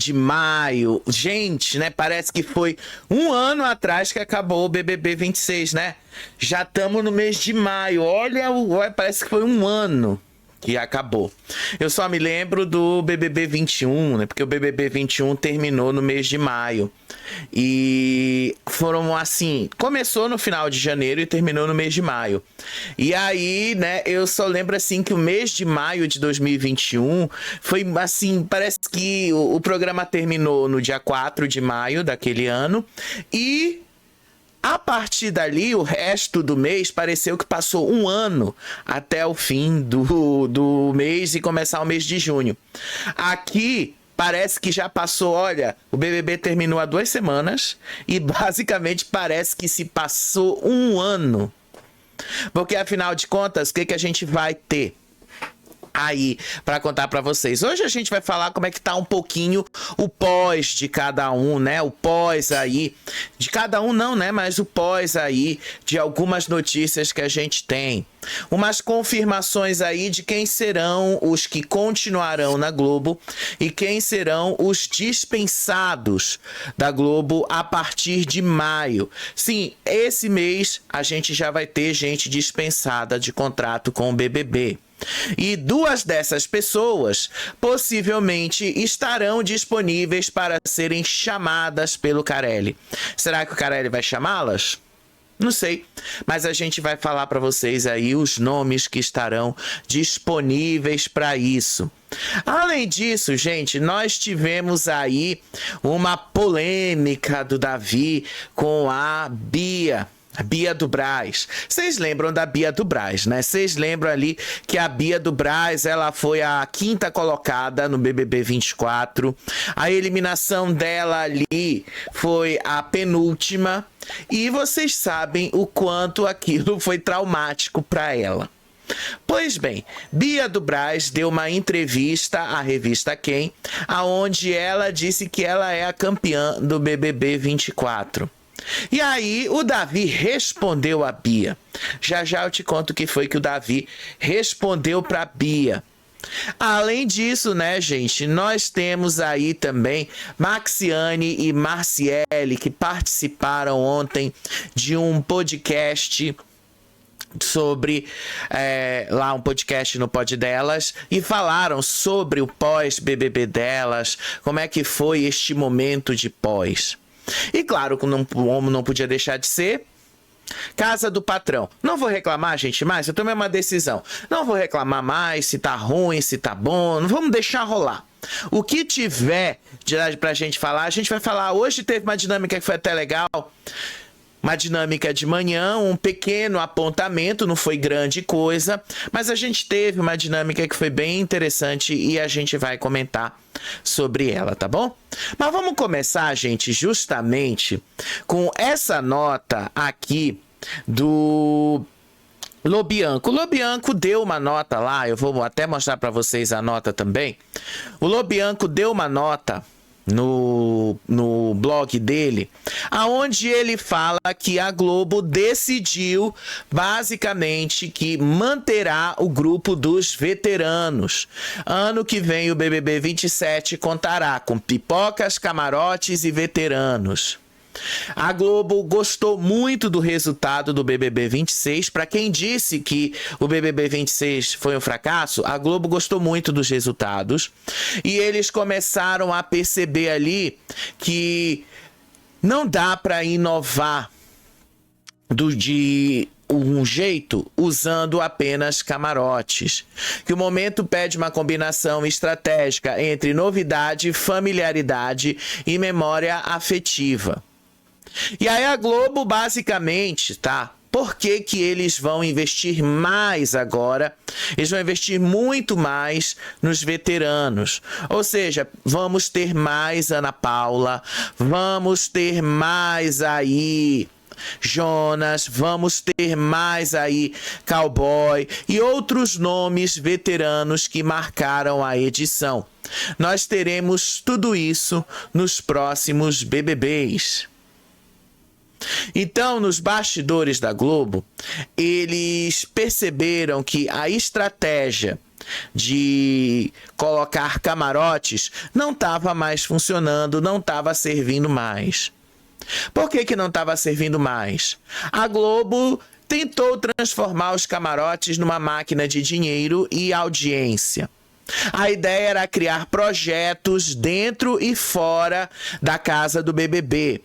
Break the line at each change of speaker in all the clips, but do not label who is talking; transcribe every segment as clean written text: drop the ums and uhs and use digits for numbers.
de maio. Gente, né? Parece que foi um ano atrás que acabou o BBB 26, né? Já estamos no mês de maio. Olha, parece que foi um ano que acabou. Eu só me lembro do BBB 21, né? Porque o BBB 21 terminou no mês de maio. E foram assim, começou no final de janeiro e terminou no mês de maio. E aí, né, eu só lembro assim que o mês de maio de 2021 foi assim, parece que o programa terminou no dia 4 de maio daquele ano e a partir dali, o resto do mês pareceu que passou um ano até o fim do mês e começar o mês de junho. Aqui parece que já passou, olha, o BBB terminou há 2 semanas e basicamente parece que se passou um ano. Porque afinal de contas, o que a gente vai ter aí para contar para vocês? Hoje a gente vai falar como é que tá um pouquinho o pós de cada um, né? O pós aí de cada um não, né? Mas o pós aí de algumas notícias que a gente tem. Umas confirmações aí de quem serão os que continuarão na Globo e quem serão os dispensados da Globo a partir de maio. Sim, esse mês a gente já vai ter gente dispensada de contrato com o BBB. E 2 dessas pessoas possivelmente estarão disponíveis para serem chamadas pelo Carelli. Será que o Carelli vai chamá-las? Não sei, mas a gente vai falar para vocês aí os nomes que estarão disponíveis para isso. Além disso, gente, nós tivemos aí uma polêmica do Davi com a Bia. A Bia do Brás. Vocês lembram da Bia do Brás, né? Vocês lembram ali que a Bia do Brás, ela foi a 5ª colocada no BBB 24. A eliminação dela ali foi a penúltima. E vocês sabem o quanto aquilo foi traumático para ela. Pois bem, Bia do Brás deu uma entrevista à revista Quem, aonde ela disse que ela é a campeã do BBB 24. E aí o Davi respondeu a Bia. Já já eu te conto o que foi que o Davi respondeu para Bia. Além disso, né, gente, nós temos aí também Maxiane e Marciele que participaram ontem de um podcast sobre lá um podcast no Pod Delas e falaram sobre o pós-BBB delas, como é que foi este momento de pós. E claro, como não podia deixar de ser, Casa do Patrão. Não vou reclamar, gente, mais, eu tomei uma decisão. Não vou reclamar mais se tá ruim, se tá bom, não vamos deixar rolar. O que tiver pra gente falar, a gente vai falar. Hoje teve uma dinâmica que foi até legal. Uma dinâmica de manhã, um pequeno apontamento, não foi grande coisa, mas a gente teve uma dinâmica que foi bem interessante e a gente vai comentar sobre ela, tá bom? Mas vamos começar, gente, justamente com essa nota aqui do Lobianco. O Lobianco deu uma nota lá, eu vou até mostrar para vocês a nota também. O Lobianco deu uma nota no blog dele, aonde ele fala que a Globo decidiu basicamente que manterá o grupo dos veteranos. Ano que vem o BBB 27 contará com pipocas, camarotes e veteranos. A Globo gostou muito do resultado do BBB 26. Para quem disse que o BBB 26 foi um fracasso, a Globo gostou muito dos resultados. E eles começaram a perceber ali que não dá para inovar de um jeito usando apenas camarotes. Que o momento pede uma combinação estratégica entre novidade, familiaridade e memória afetiva. E aí a Globo basicamente, tá? Por que eles vão investir mais agora? Eles vão investir muito mais nos veteranos. Ou seja, vamos ter mais Ana Paula, vamos ter mais aí Jonas, vamos ter mais aí Cowboy e outros nomes veteranos que marcaram a edição. Nós teremos tudo isso nos próximos BBBs. Então, nos bastidores da Globo, eles perceberam que a estratégia de colocar camarotes não estava mais funcionando, não estava servindo mais. Por que não estava servindo mais? A Globo tentou transformar os camarotes numa máquina de dinheiro e audiência. A ideia era criar projetos dentro e fora da casa do BBB.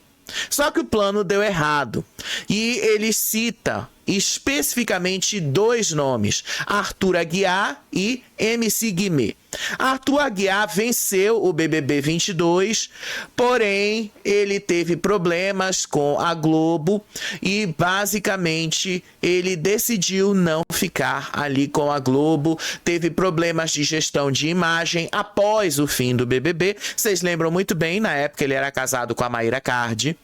Só que o plano deu errado. E ele cita especificamente dois nomes, Arthur Aguiar e MC Guimê. Arthur Aguiar venceu o BBB 22, porém ele teve problemas com a Globo e basicamente ele decidiu não ficar ali com a Globo. Teve problemas de gestão de imagem após o fim do BBB. Vocês lembram muito bem, na época ele era casado com a Mayra Card.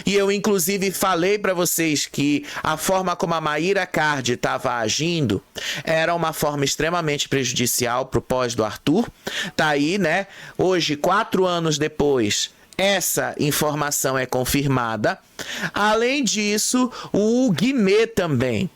E eu, inclusive, falei para vocês que a forma como a Mayra Card estava agindo era uma forma extremamente prejudicial para o pós do Arthur. Tá aí, né? Hoje, 4 anos depois, essa informação é confirmada. Além disso, o Guimê também.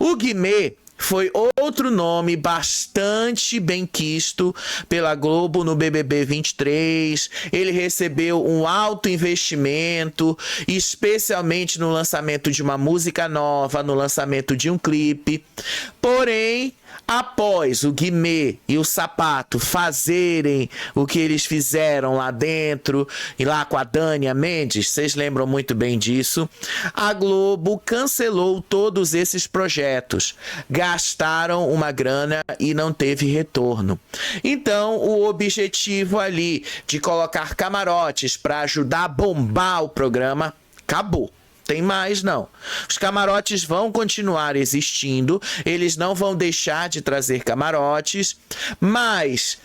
O Guimê foi outro nome bastante benquisto pela Globo no BBB 23. Ele recebeu um alto investimento, especialmente no lançamento de uma música nova, no lançamento de um clipe. Porém, após o Guimê e o Sapato fazerem o que eles fizeram lá dentro, e lá com a Dânia Mendes, vocês lembram muito bem disso, a Globo cancelou todos esses projetos. Gastaram uma grana e não teve retorno. Então, o objetivo ali de colocar camarotes para ajudar a bombar o programa acabou. Tem mais não. Os camarotes vão continuar existindo, eles não vão deixar de trazer camarotes, mas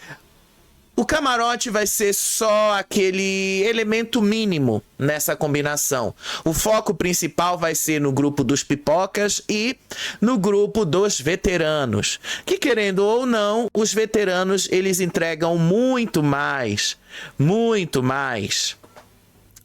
o camarote vai ser só aquele elemento mínimo nessa combinação. O foco principal vai ser no grupo dos pipocas e no grupo dos veteranos, que, querendo ou não, os veteranos eles entregam muito mais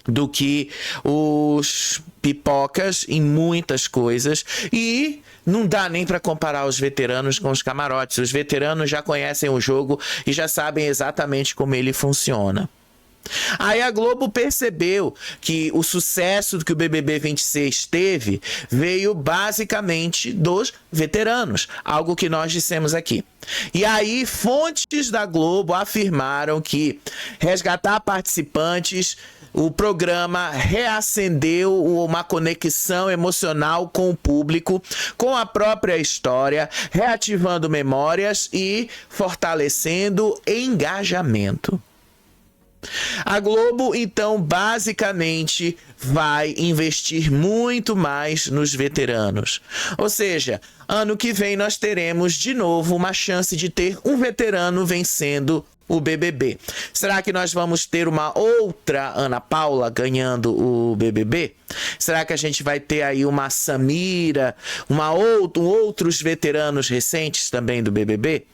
do que os pipocas em muitas coisas, e não dá nem para comparar os veteranos com os camarotes. Os veteranos já conhecem o jogo e já sabem exatamente como ele funciona. Aí a Globo percebeu que o sucesso que o BBB 26 teve veio basicamente dos veteranos, algo que nós dissemos aqui. E aí fontes da Globo afirmaram que resgatar participantes, o programa reacendeu uma conexão emocional com o público, com a própria história, reativando memórias e fortalecendo engajamento. A Globo, então, basicamente vai investir muito mais nos veteranos. Ou seja, ano que vem nós teremos de novo uma chance de ter um veterano vencendo o BBB. Será que nós vamos ter uma outra Ana Paula ganhando o BBB? Será que a gente vai ter aí uma Samira, outros veteranos recentes também do BBB?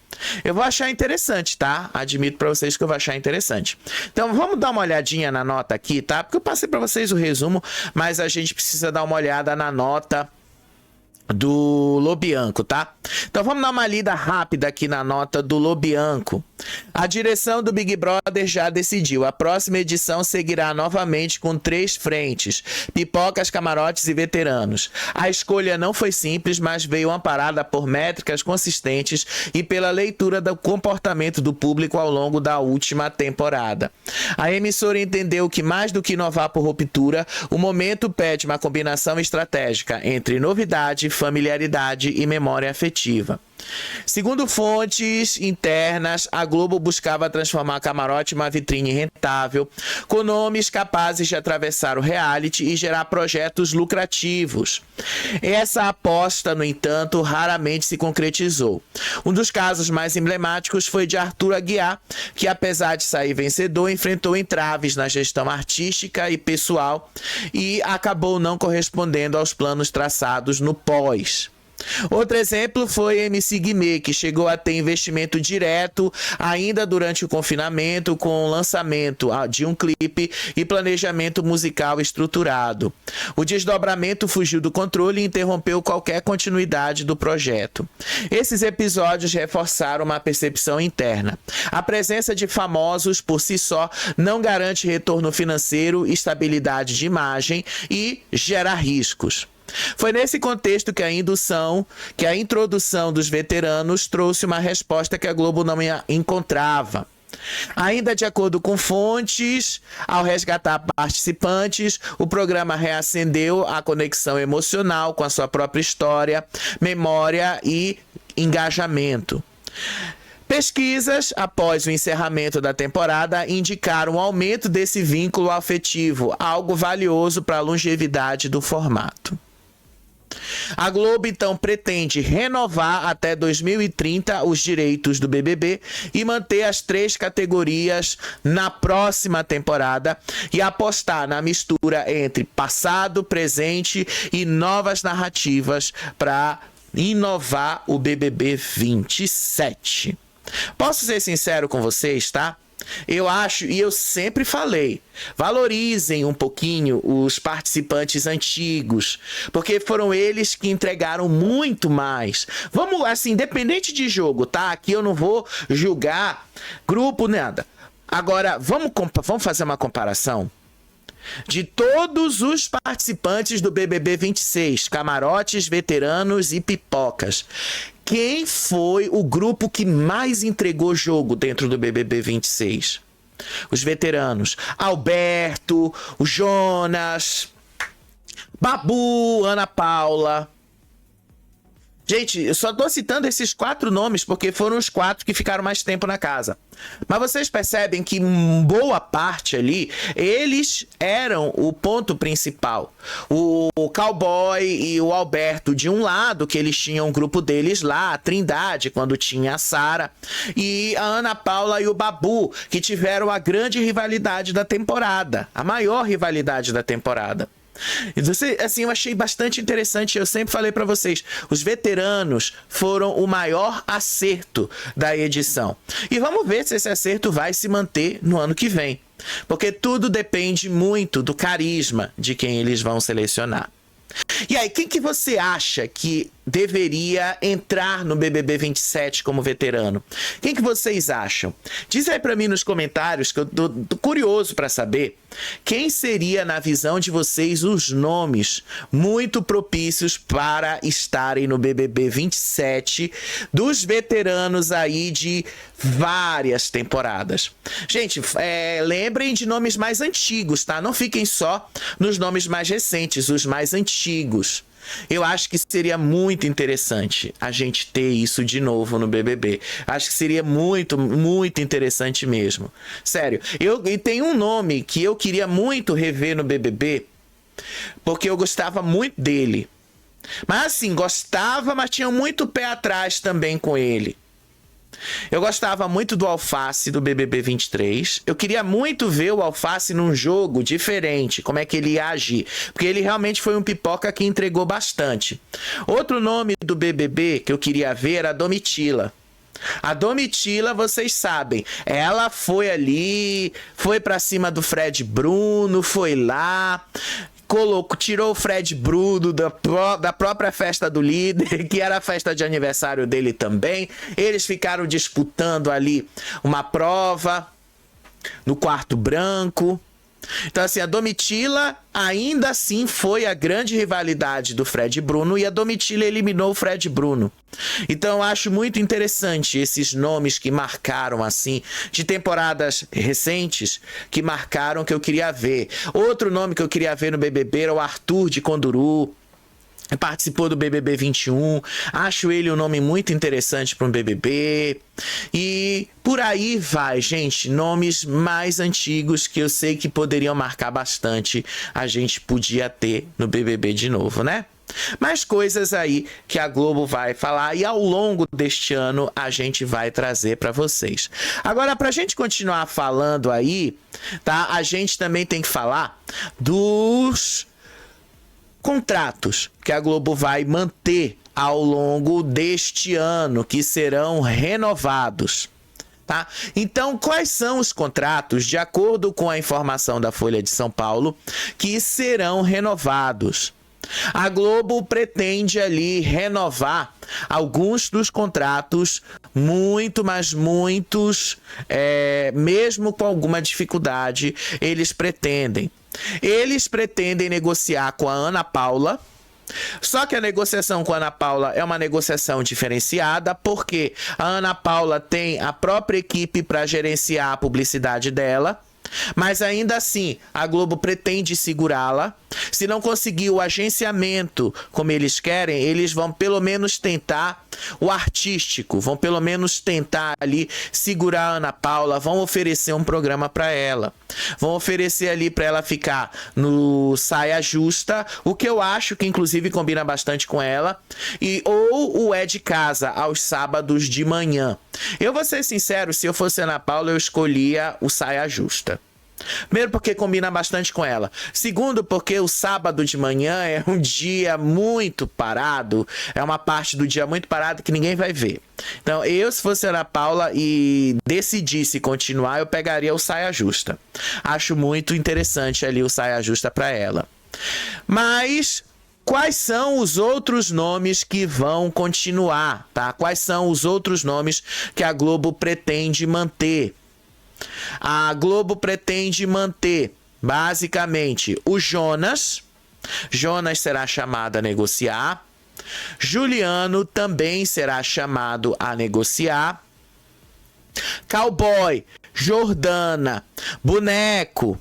Eu vou achar interessante, tá? Admito pra vocês que eu vou achar interessante. Então vamos dar uma olhadinha na nota aqui, tá? Porque eu passei pra vocês o resumo, mas a gente precisa dar uma olhada na nota do Lobianco, tá? Então vamos dar uma lida rápida aqui na nota do Lobianco. A direção do Big Brother já decidiu. A próxima edição seguirá novamente com 3 frentes: pipocas, camarotes e veteranos. A escolha não foi simples, mas veio amparada por métricas consistentes e pela leitura do comportamento do público ao longo da última temporada. A emissora entendeu que, mais do que inovar por ruptura, o momento pede uma combinação estratégica entre novidade, familiaridade e memória afetiva. Segundo fontes internas, a Globo buscava transformar Camarote em uma vitrine rentável, com nomes capazes de atravessar o reality e gerar projetos lucrativos. Essa aposta, no entanto, raramente se concretizou. Um dos casos mais emblemáticos foi de Arthur Aguiar, que, apesar de sair vencedor, enfrentou entraves na gestão artística e pessoal e acabou não correspondendo aos planos traçados no pós. Outro exemplo foi MC Guimê, que chegou a ter investimento direto ainda durante o confinamento, com o lançamento de um clipe e planejamento musical estruturado. O desdobramento fugiu do controle e interrompeu qualquer continuidade do projeto. Esses episódios reforçaram uma percepção interna. A presença de famosos por si só não garante retorno financeiro, estabilidade de imagem e gera riscos. Foi nesse contexto que a introdução dos veteranos trouxe uma resposta que a Globo não encontrava. Ainda de acordo com fontes, ao resgatar participantes, o programa reacendeu a conexão emocional com a sua própria história, memória e engajamento. Pesquisas, após o encerramento da temporada, indicaram um aumento desse vínculo afetivo, algo valioso para a longevidade do formato. A Globo, então, pretende renovar até 2030 os direitos do BBB e manter as 3 categorias na próxima temporada e apostar na mistura entre passado, presente e novas narrativas para inovar o BBB 27. Posso ser sincero com vocês, tá? Eu acho, e eu sempre falei, valorizem um pouquinho os participantes antigos, porque foram eles que entregaram muito mais. Vamos, assim, independente de jogo, tá? Aqui eu não vou julgar grupo, nada. Agora, vamos fazer uma comparação de todos os participantes do BBB 26, camarotes, veteranos e pipocas. Quem foi o grupo que mais entregou jogo dentro do BBB 26? Os veteranos. Alberto, o Jonas, Babu, Ana Paula. Gente, eu só tô citando esses 4 nomes porque foram os 4 que ficaram mais tempo na casa. Mas vocês percebem que boa parte ali, eles eram o ponto principal. O Cowboy e o Alberto de um lado, que eles tinham um grupo deles lá, a Trindade, quando tinha a Sara, e a Ana Paula e o Babu, que tiveram a grande rivalidade da temporada, a maior rivalidade da temporada. Assim, eu achei bastante interessante. Eu sempre falei pra vocês, os veteranos foram o maior acerto da edição. E vamos ver se esse acerto vai se manter no ano que vem, porque tudo depende muito do carisma de quem eles vão selecionar. E aí, quem que você acha que deveria entrar no BBB 27 como veterano? Quem que vocês acham? Diz aí pra mim nos comentários, que eu tô curioso pra saber quem seria, na visão de vocês, os nomes muito propícios para estarem no BBB 27 dos veteranos aí de várias temporadas. Gente, lembrem de nomes mais antigos, tá? Não fiquem só nos nomes mais recentes, os mais antigos. Eu acho que seria muito interessante a gente ter isso de novo no BBB. Acho que seria muito, muito interessante mesmo. Sério, e tem um nome que eu queria muito rever no BBB, porque eu gostava muito dele. Mas assim, gostava, mas tinha muito pé atrás também com ele. Eu gostava muito do Alface do BBB 23. Eu queria muito ver o Alface num jogo diferente, como é que ele ia agir, porque ele realmente foi um pipoca que entregou bastante. Outro nome do BBB que eu queria ver era a Domitila. A Domitila, vocês sabem, ela foi ali, foi pra cima do Fred Bruno, foi lá, tirou o Fred Bruno da própria festa do líder, que era a festa de aniversário dele também. Eles ficaram disputando ali uma prova no quarto branco. Então, assim, a Domitila ainda assim foi a grande rivalidade do Fred Bruno, e a Domitila eliminou o Fred Bruno. Então, eu acho muito interessante esses nomes que marcaram, assim, de temporadas recentes, que marcaram, que eu queria ver. Outro nome que eu queria ver no BBB era o Arthur de Conduru. Participou do BBB 21, acho ele um nome muito interessante para um BBB. E por aí vai, gente, nomes mais antigos que eu sei que poderiam marcar bastante, a gente podia ter no BBB de novo, né? Mais coisas aí que a Globo vai falar e ao longo deste ano a gente vai trazer para vocês. Agora, pra gente continuar falando aí, tá? A gente também tem que falar dos contratos que a Globo vai manter ao longo deste ano, que serão renovados. Tá? Então, quais são os contratos, de acordo com a informação da Folha de São Paulo, que serão renovados? A Globo pretende ali renovar alguns dos contratos, muitos, mesmo com alguma dificuldade, eles pretendem. Eles pretendem negociar com a Ana Paula. Só que a negociação com a Ana Paula é uma negociação diferenciada, porque a Ana Paula tem a própria equipe para gerenciar a publicidade dela, mas ainda assim a Globo pretende segurá-la. Se não conseguir o agenciamento como eles querem, eles vão pelo menos tentar o artístico, vão pelo menos tentar ali segurar a Ana Paula, vão oferecer um programa para ela, vão oferecer ali para ela ficar no Saia Justa, o que eu acho que inclusive combina bastante com ela, ou o É de Casa aos sábados de manhã. Eu vou ser sincero, se eu fosse Ana Paula, eu escolhia o Saia Justa. Primeiro, porque combina bastante com ela. Segundo, porque o sábado de manhã é um dia muito parado. É uma parte do dia muito parado que ninguém vai ver. Então, eu, se fosse Ana Paula e decidisse continuar, eu pegaria o Saia Justa. Acho muito interessante ali o Saia Justa para ela. Mas quais são os outros nomes que vão continuar, tá? Quais são os outros nomes que a Globo pretende manter? A Globo pretende manter, basicamente, o Jonas. Jonas será chamado a negociar. Juliano também será chamado a negociar. Cowboy, Jordana, Boneco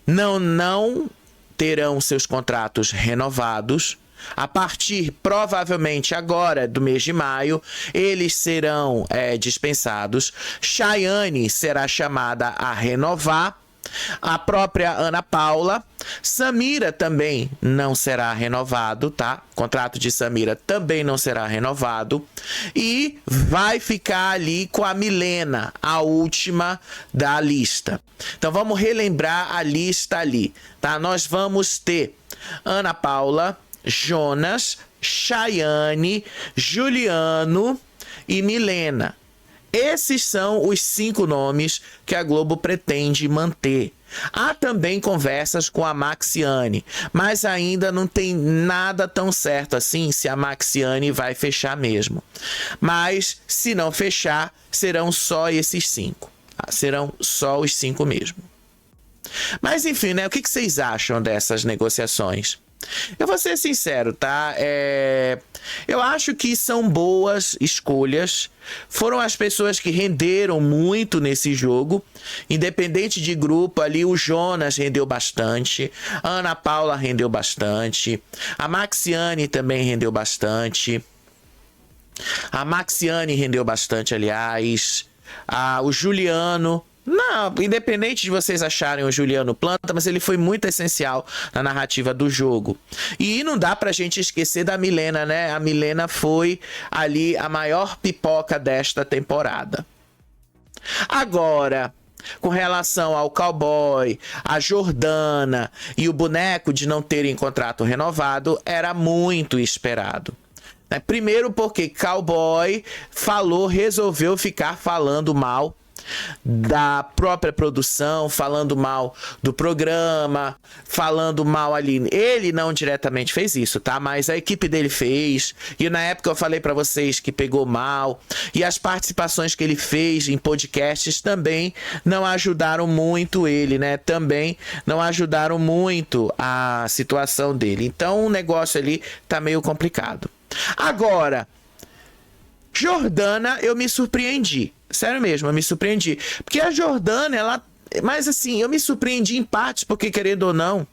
não terão seus contratos renovados. A partir, provavelmente agora, do mês de maio, eles serão dispensados. Chayane será chamada a renovar. A própria Ana Paula. Samira também não será renovado, tá? O contrato de Samira também não será renovado. E vai ficar ali com a Milena, a última da lista. Então vamos relembrar a lista ali, tá? Nós vamos ter Ana Paula, Jonas, Chayane, Juliano e Milena. Esses são os 5 nomes que a Globo pretende manter. Há também conversas com a Maxiane, mas ainda não tem nada tão certo assim se a Maxiane vai fechar mesmo. Mas se não fechar, serão só esses 5. Serão só os 5 mesmo. Mas enfim, né? O que vocês acham dessas negociações? Eu vou ser sincero, tá? Eu acho que são boas escolhas. Foram as pessoas que renderam muito nesse jogo. Independente de grupo, ali o Jonas rendeu bastante. A Ana Paula rendeu bastante. A Maxiane também rendeu bastante. A Maxiane rendeu bastante, aliás. O Juliano... Não, independente de vocês acharem o Juliano planta, mas ele foi muito essencial na narrativa do jogo. E não dá pra gente esquecer da Milena, né? A Milena foi ali a maior pipoca desta temporada. Agora, com relação ao Cowboy, a Jordana e o Boneco de não terem contrato renovado, era muito esperado. Primeiro porque Cowboy resolveu ficar falando mal da própria produção, falando mal do programa, falando mal ali. Ele não diretamente fez isso, tá? Mas a equipe dele fez. E na época eu falei pra vocês que pegou mal. E as participações que ele fez em podcasts também não ajudaram muito ele, né? Também não ajudaram muito a situação dele. Então o negócio ali tá meio complicado. Agora, Jordana, eu me surpreendi. Sério mesmo, eu me surpreendi. Porque a Jordana, ela... Mas assim, eu me surpreendi em partes, porque querendo ou não,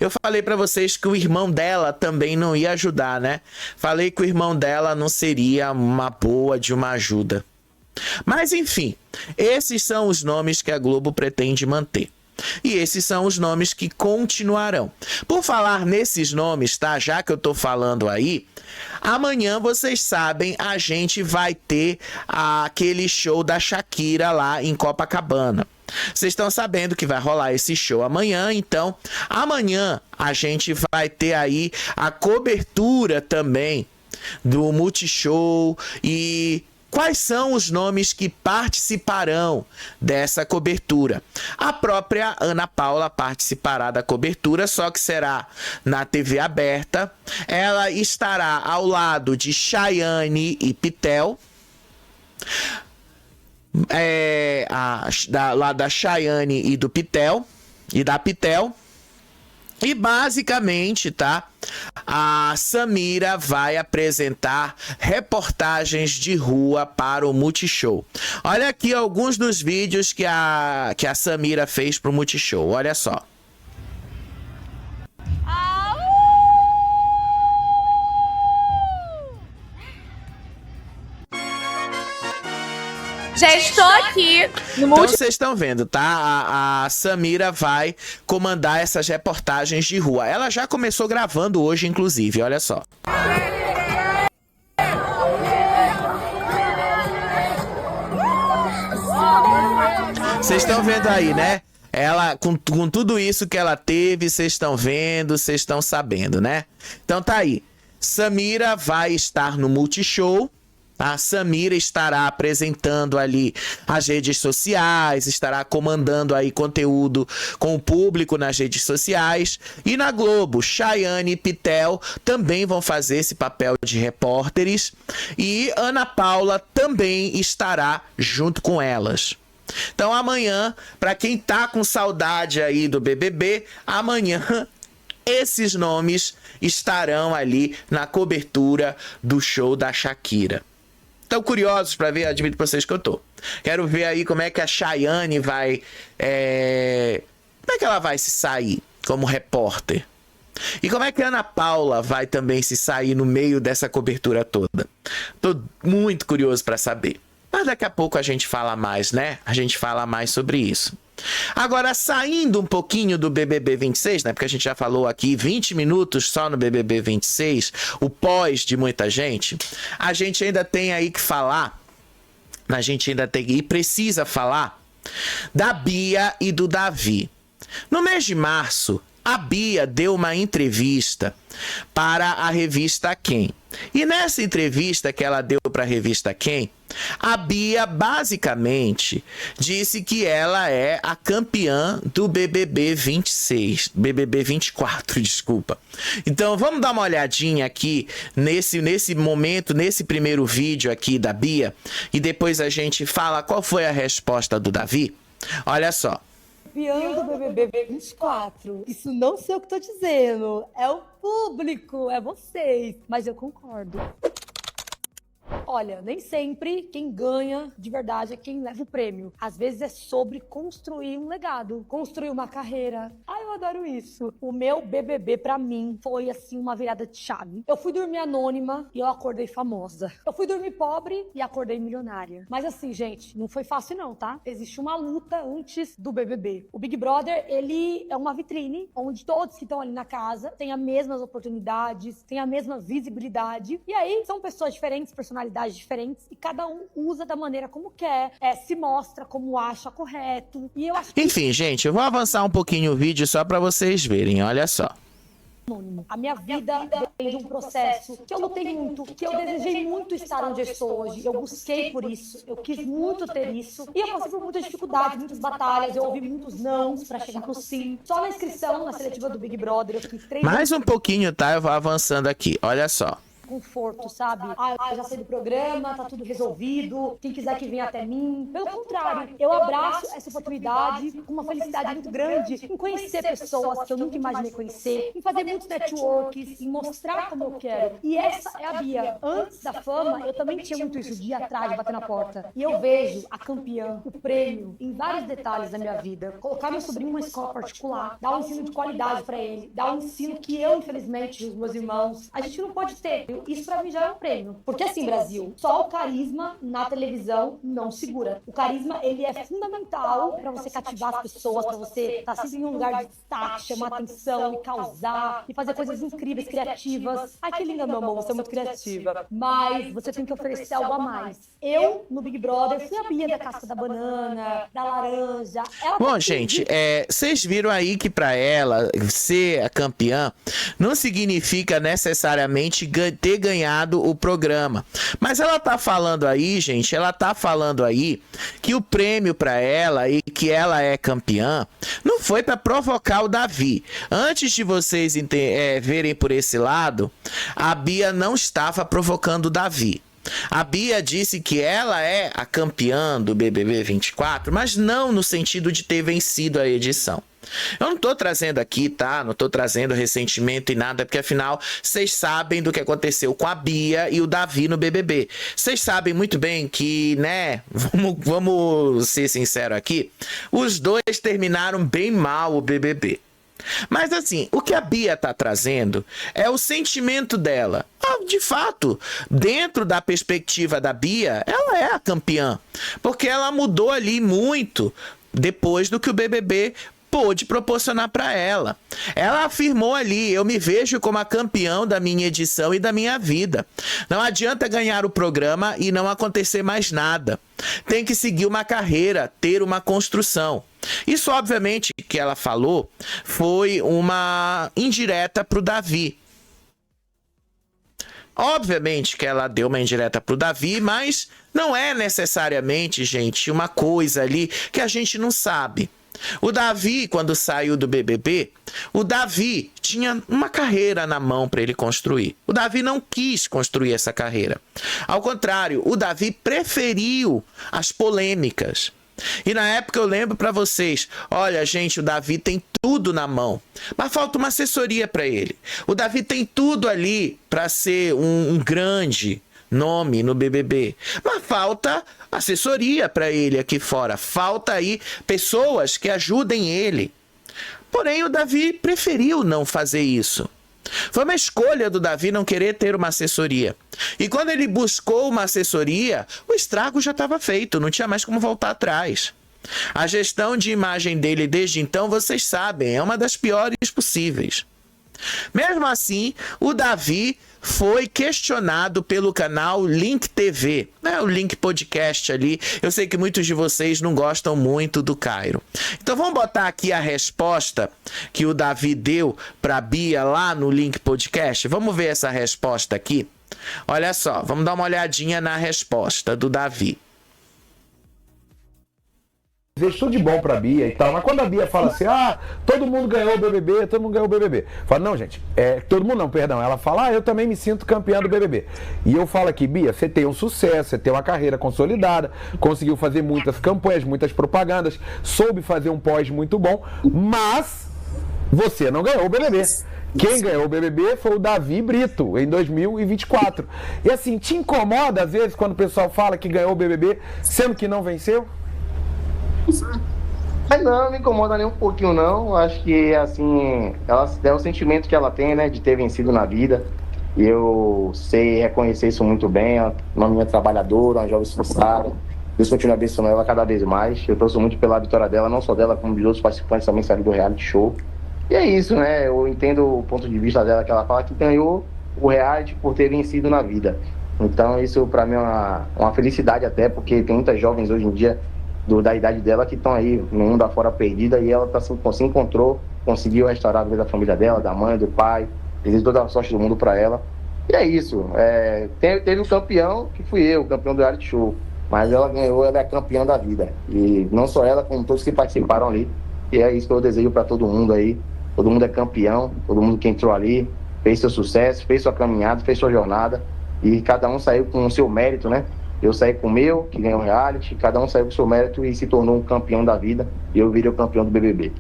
eu falei pra vocês que o irmão dela também não ia ajudar, né? Falei que o irmão dela não seria uma boa de uma ajuda. Mas enfim, esses são os nomes que a Globo pretende manter. E esses são os nomes que continuarão. Por falar nesses nomes, tá? Já que eu tô falando aí, amanhã, vocês sabem, a gente vai ter aquele show da Shakira lá em Copacabana. Vocês estão sabendo que vai rolar esse show amanhã, então amanhã a gente vai ter aí a cobertura também do Multishow e quais são os nomes que participarão dessa cobertura. A própria Ana Paula participará da cobertura, só que será na TV aberta. Ela estará ao lado de Chayane e Pitel. Lá da Chayane e do Pitel. E da Pitel. E basicamente, tá? A Samira vai apresentar reportagens de rua para o Multishow. Olha aqui alguns dos vídeos que a Samira fez pro Multishow. Olha só.
Já estou aqui no
Então vocês estão vendo, tá? A Samira vai comandar essas reportagens de rua. Ela já começou gravando hoje, inclusive. Olha só. Vocês estão vendo aí, né? Ela, com tudo isso que ela teve, vocês estão vendo, vocês estão sabendo, né? Então tá aí. Samira vai estar no Multishow. A Samira estará apresentando ali as redes sociais, estará comandando aí conteúdo com o público nas redes sociais. E na Globo, Chayane e Pitel também vão fazer esse papel de repórteres. E Ana Paula também estará junto com elas. Então amanhã, para quem tá com saudade aí do BBB, amanhã esses nomes estarão ali na cobertura do show da Shakira. Estão curiosos para ver? Admito para vocês que eu tô. Quero ver aí como é que a Chayane vai... Como é que ela vai se sair como repórter? E como é que a Ana Paula vai também se sair no meio dessa cobertura toda? Tô muito curioso para saber. Mas daqui a pouco a gente fala mais, né? A gente fala mais sobre isso. Agora, saindo um pouquinho do BBB 26, né? Porque a gente já falou aqui 20 minutos só no BBB 26, o pós de muita gente, a gente ainda tem aí que falar, a gente ainda tem e precisa falar da Bia e do Davi. No mês de março, a Bia deu uma entrevista para a revista Quem. E nessa entrevista que ela deu para a revista Quem, a Bia basicamente disse que ela é a campeã do BBB 26, BBB 24, desculpa. Então vamos dar uma olhadinha aqui nesse momento, nesse primeiro vídeo aqui da Bia, e depois a gente fala qual foi a resposta do Davi. Olha só.
Campeão do BBB 24. Isso não sei o que tô dizendo. É o público, é vocês. Mas eu concordo. Olha, nem sempre quem ganha de verdade é quem leva o prêmio. Às vezes é sobre construir um legado, construir uma carreira. Ai, eu adoro isso. O meu BBB pra mim foi assim uma virada de chave. Eu fui dormir anônima e eu acordei famosa. Eu fui dormir pobre e acordei milionária. Mas assim, gente, não foi fácil não, tá? Existe uma luta antes do BBB. O Big Brother, ele é uma vitrine onde todos que estão ali na casa têm as mesmas oportunidades, têm a mesma visibilidade. E aí são pessoas diferentes, personalidades diferentes, e cada um usa da maneira como quer, se mostra como acha correto. E eu acho que...
Enfim, gente, eu vou avançar um pouquinho o vídeo só para vocês verem, olha só.
A minha vida vem de um processo que eu lutei muito, que eu desejei muito estar onde eu estou hoje. Eu busquei por isso, eu quis muito ter isso. E eu passei por muitas dificuldades, muitas batalhas, eu ouvi muitos nãos pra chegar no sim. Só na inscrição, na seletiva do Big Brother, eu fiz 3
Mais um pouquinho, tá? Eu vou avançando aqui, olha só.
conforto, sabe? Ah, eu já sei do programa, tá tudo resolvido, quem quiser que venha até mim. Pelo contrário, eu abraço essa oportunidade com uma felicidade muito grande em conhecer pessoas que eu nunca imaginei conhecer, em fazer muitos networks, em mostrar como eu quero. E essa é a Bia. Antes da fama, eu também tinha muito isso, de ir atrás, de bater na porta. E eu vejo a campeã, o prêmio, em vários detalhes da minha vida. Colocar meu sobrinho numa escola particular, dar um ensino de qualidade pra ele, dar um ensino que eu, infelizmente, os meus irmãos, a gente não pode ter. Isso pra mim já é um prêmio. Porque assim, Brasil, só o carisma na televisão não segura. O carisma, ele é fundamental pra você cativar as pessoas, pra você estar sempre em um lugar de destaque, chamar atenção e causar, e fazer coisas incríveis, criativas. Ai, que linda, meu amor, você é muito criativa. Mas você tem que oferecer algo a mais. Eu, no Big Brother, fui a Bia da casca da banana, da laranja.
Bom, gente, vocês viram aí que pra ela ser a campeã não significa necessariamente ter ter ganhado o programa. Mas ela tá falando aí, gente, que o prêmio para ela e que ela é campeã não foi para provocar o Davi. Antes de vocês verem por esse lado, a Bia não estava provocando o Davi. A Bia disse que ela é a campeã do BBB 24, mas não no sentido de ter vencido a edição. Eu não tô trazendo aqui, tá? Não tô trazendo ressentimento e nada, porque afinal, vocês sabem do que aconteceu com a Bia e o Davi no BBB. Vocês sabem muito bem que, né? Vamos ser sinceros aqui. Os dois terminaram bem mal o BBB. Mas assim, o que a Bia tá trazendo é o sentimento dela. De fato, dentro da perspectiva da Bia, ela é a campeã. Porque ela mudou ali muito depois do que o BBB pôde proporcionar para ela. Ela afirmou ali: eu me vejo como a campeã da minha edição e da minha vida. Não adianta ganhar o programa e não acontecer mais nada. Tem que seguir uma carreira, ter uma construção. Isso, obviamente, que ela falou foi uma indireta pro Davi. Obviamente que ela deu uma indireta pro Davi, mas não é necessariamente, gente, uma coisa ali que a gente não sabe. O Davi, quando saiu do BBB, o Davi tinha uma carreira na mão para ele construir. O Davi não quis construir essa carreira. Ao contrário, o Davi preferiu as polêmicas. E na época eu lembro para vocês, olha gente, o Davi tem tudo na mão, mas falta uma assessoria para ele. O Davi tem tudo ali para ser um grande nome no BBB, mas falta assessoria para ele aqui fora, falta aí pessoas que ajudem ele. Porém, o Davi preferiu não fazer isso. Foi uma escolha do Davi não querer ter uma assessoria. E quando ele buscou uma assessoria, o estrago já estava feito, não tinha mais como voltar atrás. A gestão de imagem dele desde então, vocês sabem, é uma das piores possíveis. Mesmo assim, o Davi foi questionado pelo canal Link TV, né? O Link Podcast ali. Eu sei que muitos de vocês não gostam muito do Cairo. Então vamos botar aqui a resposta que o Davi deu para Bia lá no Link Podcast. Vamos ver essa resposta aqui. Olha só, vamos dar uma olhadinha na resposta do Davi.
Desejo tudo de bom pra Bia e tal, mas quando a Bia fala assim, todo mundo ganhou o BBB, todo mundo ganhou o BBB. Fala, não, gente, todo mundo não, perdão. Ela fala, eu também me sinto campeã do BBB. E eu falo aqui, Bia, você tem um sucesso, você tem uma carreira consolidada, conseguiu fazer muitas campanhas, muitas propagandas, soube fazer um pós muito bom, mas você não ganhou o BBB. Quem ganhou o BBB foi o Davi Brito, em 2024. E assim, te incomoda às vezes quando o pessoal fala que ganhou o BBB, sendo que não venceu?
Mas não me incomoda nem um pouquinho não. Acho que assim, é o sentimento que ela tem, né, de ter vencido na vida. E eu sei reconhecer isso muito bem. Ela é uma menina trabalhadora, uma jovem esforçada. Deus continua abençoando ela cada vez mais. Eu torço muito pela vitória dela, não só dela, como dos outros participantes também saíram do reality show. E é isso, né? Eu entendo o ponto de vista dela, que ela fala que ganhou o reality por ter vencido na vida. Então isso pra mim é uma felicidade até, porque tem muitas jovens hoje em dia da idade dela que estão aí no mundo afora perdida, e ela se encontrou, conseguiu restaurar a vida da família dela, da mãe, do pai. Desejo toda a sorte do mundo para ela. E é isso. Teve o campeão, que fui eu, o campeão do reality show. Mas ela ganhou, ela é campeã da vida. E não só ela, como todos que participaram ali. E é isso que eu desejo para todo mundo aí. Todo mundo é campeão, todo mundo que entrou ali fez seu sucesso, fez sua caminhada, fez sua jornada. E cada um saiu com o seu mérito, né? Eu saí com o meu, que ganhou o reality, cada um saiu com o seu mérito e se tornou um campeão da vida. E eu virei o campeão do BBB.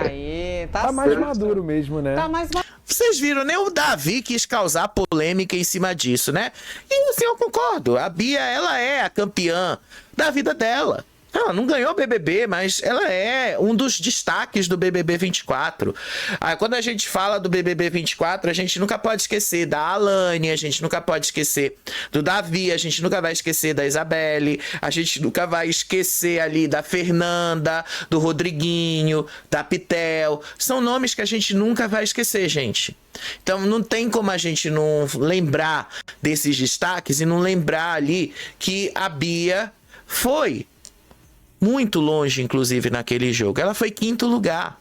Aí, tá
mais maduro mesmo, né?
Tá mais maduro.
Vocês viram, né? O Davi quis causar polêmica em cima disso, né? E assim, eu concordo. A Bia, ela é a campeã da vida dela. Ela não ganhou o BBB, mas ela é um dos destaques do BBB 24. Quando a gente fala do BBB 24, a gente nunca pode esquecer da Alane, a gente nunca pode esquecer do Davi, a gente nunca vai esquecer da Isabelle, a gente nunca vai esquecer ali da Fernanda, do Rodriguinho, da Pitel. São nomes que a gente nunca vai esquecer, gente. Então não tem como a gente não lembrar desses destaques e não lembrar ali que a Bia foi muito longe, inclusive, naquele jogo. Ela foi 5º lugar.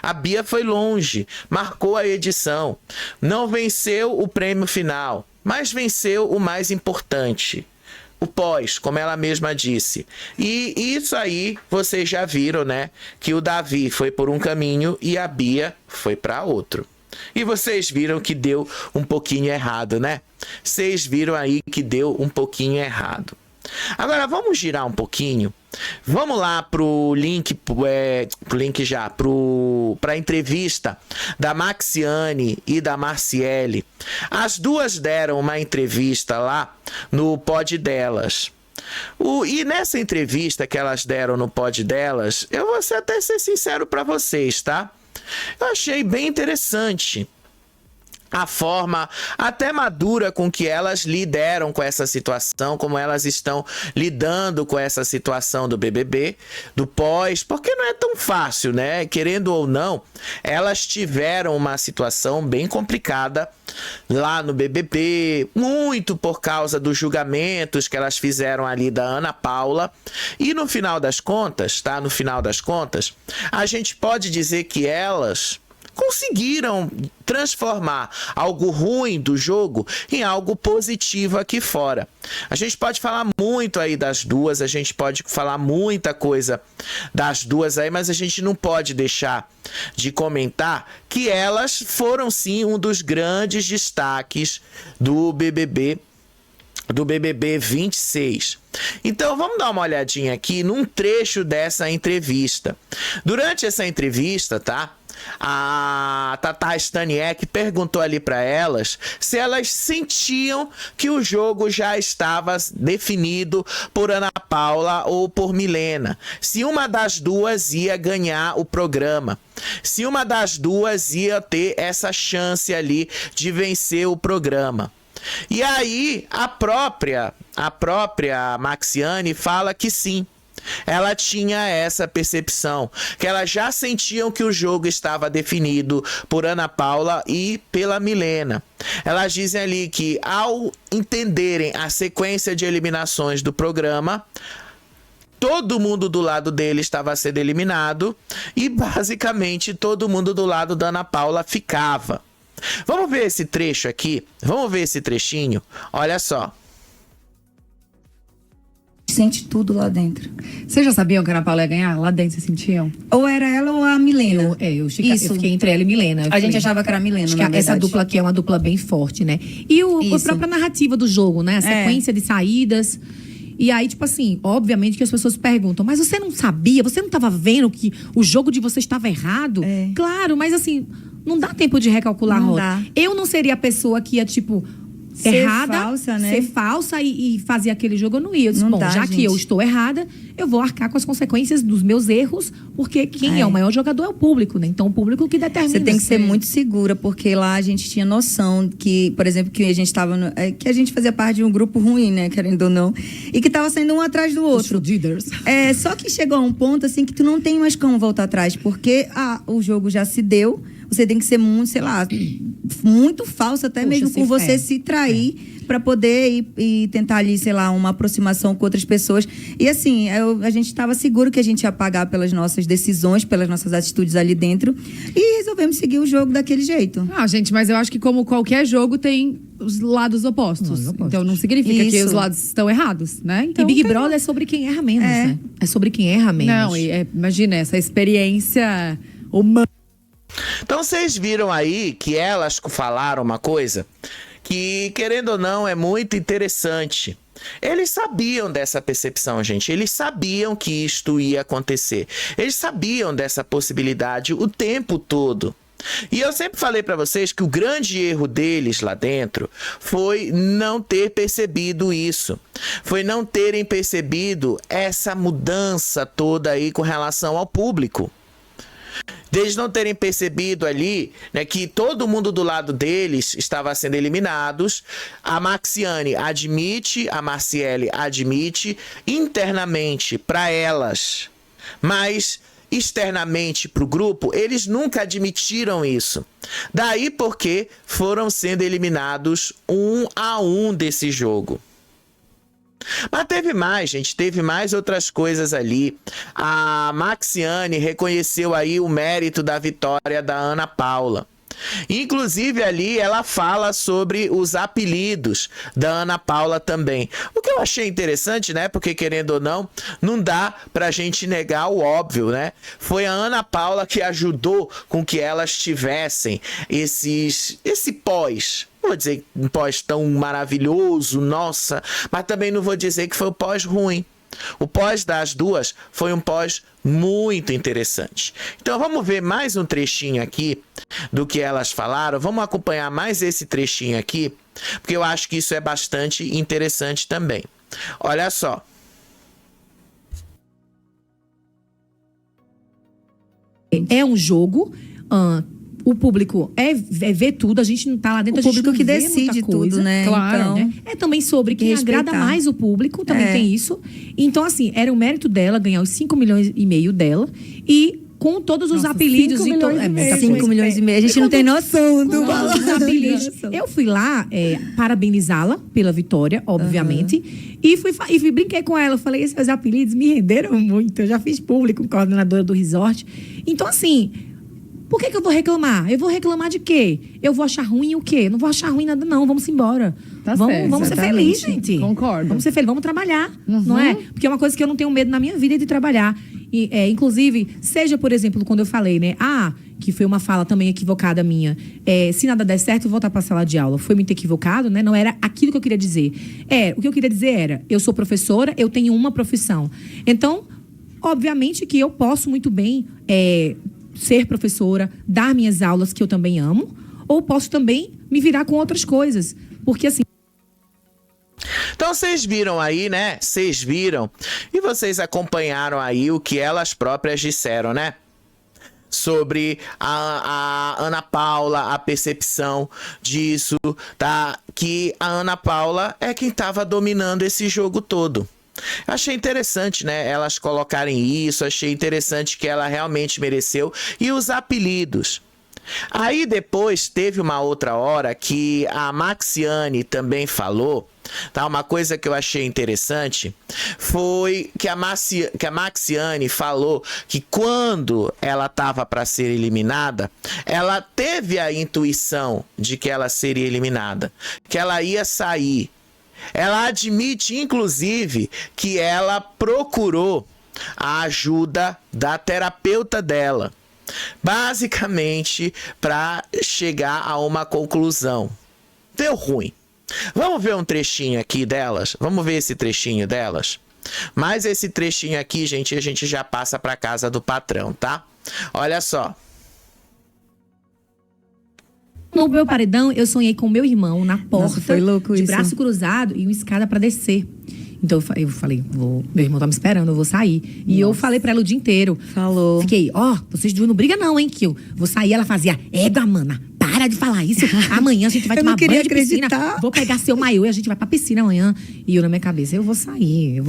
A Bia foi longe, marcou a edição, não venceu o prêmio final, mas venceu o mais importante. O pós, como ela mesma disse. E isso aí, vocês já viram, né? Que o Davi foi por um caminho e a Bia foi para outro. E vocês viram que deu um pouquinho errado, né? Vocês viram aí que deu um pouquinho errado. Agora, vamos girar um pouquinho. Vamos lá pro link, pra entrevista da Maxiane e da Marciele. As duas deram uma entrevista lá no pod delas. E nessa entrevista que elas deram no pod delas, eu vou até ser sincero para vocês, tá? Eu achei bem interessante a forma até madura com que elas lidaram com essa situação, como elas estão lidando com essa situação do BBB, do pós, porque não é tão fácil, né? Querendo ou não, elas tiveram uma situação bem complicada lá no BBB, muito por causa dos julgamentos que elas fizeram ali da Ana Paula, e no final das contas, tá? No final das contas, a gente pode dizer que elas conseguiram transformar algo ruim do jogo em algo positivo aqui fora. A gente pode falar muito aí das duas, a gente pode falar muita coisa das duas aí, mas a gente não pode deixar de comentar que elas foram sim um dos grandes destaques do BBB 26. Então vamos dar uma olhadinha aqui num trecho dessa entrevista. Durante essa entrevista, tá? A Tata Staniek perguntou ali para elas se elas sentiam que o jogo já estava definido por Ana Paula ou por Milena. Se uma das duas ia ganhar o programa. Se uma das duas ia ter essa chance ali de vencer o programa. E aí a própria Maxiane fala que sim. Ela tinha essa percepção, que elas já sentiam que o jogo estava definido por Ana Paula e pela Milena. Elas dizem ali que ao entenderem a sequência de eliminações do programa, todo mundo do lado dele estava sendo eliminado e basicamente todo mundo do lado da Ana Paula ficava. Vamos ver esse trecho aqui? Vamos ver esse trechinho? Olha só.
Sente tudo lá dentro.
Vocês já sabiam que a Ana Paula ia ganhar? Lá dentro vocês sentiam?
Ou era ela ou a Milena.
Eu fiquei entre ela e Milena.
A gente achava que era a Milena,
acho
na
que essa
verdade.
dupla aqui é uma dupla bem forte, né? E a própria narrativa do jogo, né? A sequência de saídas. E aí, tipo assim, obviamente que as pessoas perguntam, mas você não sabia? Você não estava vendo que o jogo de você estava errado? Claro, mas assim, não dá tempo de recalcular a rota. Eu não seria a pessoa que ia, tipo,
ser
errada,
falsa, né?
ser falsa e fazer aquele jogo, eu não ia. Eu disse,
Não
bom,
dá,
já que
gente.
eu estou errada, eu vou arcar com as consequências dos meus erros, porque quem é o maior jogador é o público, né? Então o público que determina.
Você tem que ser muito segura, porque lá a gente tinha noção que, por exemplo, que a gente estava que a gente fazia parte de um grupo ruim, né, querendo ou não, e que estava saindo um atrás do outro.
Leaders.
Só que chegou a um ponto assim que tu não tem mais como voltar atrás, porque o jogo já se deu. Você tem que ser muito, sei lá, muito falso, até mesmo com você se trair para poder ir e tentar ali, sei lá, uma aproximação com outras pessoas. E assim, a gente estava seguro que a gente ia pagar pelas nossas decisões, pelas nossas atitudes ali dentro. E resolvemos seguir o jogo daquele jeito.
Gente, mas eu acho que como qualquer jogo tem os lados opostos. Então não significa que os lados estão errados, né? Então,
E Big Brother é sobre quem erra menos, né? É sobre quem erra menos.
Não, imagina, essa experiência humana.
Então vocês viram aí que elas falaram uma coisa que, querendo ou não, é muito interessante. Eles sabiam dessa percepção, gente. Eles sabiam que isto ia acontecer. Eles sabiam dessa possibilidade o tempo todo. E eu sempre falei pra vocês que o grande erro deles lá dentro foi não ter percebido isso. Foi não terem percebido essa mudança toda aí com relação ao público. Deles não terem percebido ali, né, que todo mundo do lado deles estava sendo eliminados. A Maxiane admite, a Marciele admite internamente para elas, mas externamente para o grupo, eles nunca admitiram isso. Daí porque foram sendo eliminados 1 a 1 desse jogo. Mas teve mais, gente, teve mais outras coisas ali. A Maxiane reconheceu aí o mérito da vitória da Ana Paula. Inclusive ali ela fala sobre os apelidos da Ana Paula também. O que eu achei interessante, né? Porque querendo ou não, não dá pra gente negar o óbvio, né? Foi a Ana Paula que ajudou com que elas tivessem esse pós. Não vou dizer um pós tão maravilhoso, nossa, mas também não vou dizer que foi um pós ruim. O pós das duas foi um pós muito interessante. Então vamos ver mais um trechinho aqui do que elas falaram. Vamos acompanhar mais esse trechinho aqui, porque eu acho que isso é bastante interessante também. Olha só.
É um jogo... o público vê tudo, a gente não tá lá dentro,
o público que decide tudo, né?
Claro, então, É também sobre quem agrada mais o público, também tem isso. Então, assim, era o mérito dela ganhar os 5 milhões e meio dela e com todos os apelidos.
5 milhões e meio. A gente não tem noção do valor.
Eu fui lá parabenizá-la pela vitória, obviamente, e brinquei com ela. Eu falei, esses apelidos me renderam muito. Eu já fiz público, coordenadora do resort. Então, assim... Por que eu vou reclamar? Eu vou reclamar de quê? Eu vou achar ruim o quê? Eu não vou achar ruim nada, não. Vamos embora. Vamos ser felizes, gente.
Concordo.
Vamos ser felizes, vamos trabalhar, não é? Porque é uma coisa que eu não tenho medo na minha vida de trabalhar. E, inclusive, seja, por exemplo, quando eu falei, né? Que foi uma fala também equivocada minha. Se nada der certo, eu vou voltar para a sala de aula. Foi muito equivocado, né? Não era aquilo que eu queria dizer. O que eu queria dizer era, eu sou professora, eu tenho uma profissão. Então, obviamente que eu posso muito bem... ser professora, dar minhas aulas, que eu também amo, ou posso também me virar com outras coisas. Porque assim...
Então vocês viram aí, né? Vocês viram e vocês acompanharam aí o que elas próprias disseram, né? Sobre a Ana Paula, a percepção disso, tá? Que a Ana Paula é quem estava dominando esse jogo todo. Achei interessante, né, elas colocarem isso, achei interessante que ela realmente mereceu. E os apelidos. Aí depois teve uma outra hora que a Maxiane também falou, tá? Uma coisa que eu achei interessante foi que a Maxiane falou que quando ela estava para ser eliminada, ela teve a intuição de que ela seria eliminada, que ela ia sair. Ela admite, inclusive, que ela procurou a ajuda da terapeuta dela, basicamente para chegar a uma conclusão. Deu ruim. Vamos ver um trechinho aqui delas? Vamos ver esse trechinho delas? Mas esse trechinho aqui, gente, a gente já passa para casa do patrão, tá? Olha só.
No meu paredão, eu sonhei com meu irmão na porta,
Nossa, foi louco
de
isso.
braço cruzado e uma escada pra descer. Então eu falei, meu irmão tá me esperando, eu vou sair. E eu falei pra ela o dia inteiro.
Falou.
Fiquei, vocês duas não brigam não, hein, que eu vou sair. Ela fazia, mana, para de falar isso. Amanhã a gente vai tomar banho de piscina. Vou pegar seu maiô e a gente vai pra piscina amanhã. E eu na minha cabeça, eu vou sair.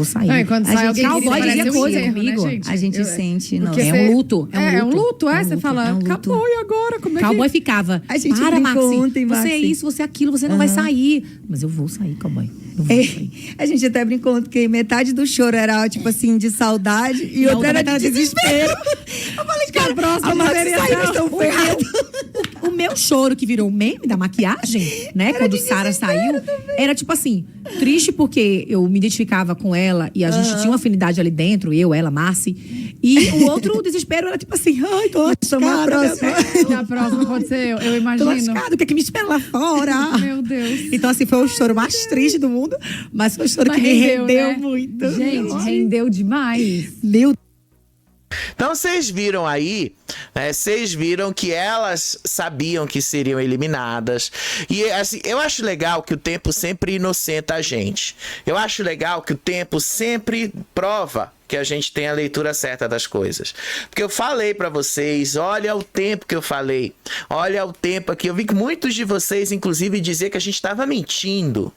Quando sai alguém
cowboy dizia coisa
erro,
comigo.
né,
A gente sente, não.
É um luto.
É um luto, você fala, acabou, e agora? Como é que...
Cowboy ficava,
A gente
para,
brincou
Maxi,
ontem,
você é
Maxi.
isso, você é aquilo, você não vai sair. Mas eu vou sair, cowboy. Eu vou sair.
A gente até brincou que metade do choro era, tipo assim, de saudade e outra era de desespero. Eu falei, cara, a Maxi saiu, nós estamos ferrados.
O meu choro, que virou o meme da maquiagem, né? Quando Sara saiu, era tipo assim, triste porque eu me identificava com ela e a gente tinha uma afinidade ali dentro, eu, ela, Marci. E o outro desespero era tipo assim, ai, tô lascada,
Na próxima pode ser eu imagino.
tô lascada, o que é que me espera lá fora?
Meu Deus.
Então assim, foi o choro mais triste do mundo, mas foi o choro que me rendeu,
né?
muito.
Gente, rendeu demais.
Meu
Então vocês viram aí, né? Vocês viram que elas sabiam que seriam eliminadas. E assim, eu acho legal que o tempo sempre inocenta a gente. Eu acho legal que o tempo sempre prova que a gente tem a leitura certa das coisas. Porque eu falei pra vocês, olha o tempo que eu falei. Olha o tempo aqui. Eu vi que muitos de vocês, inclusive, dizer que a gente estava mentindo.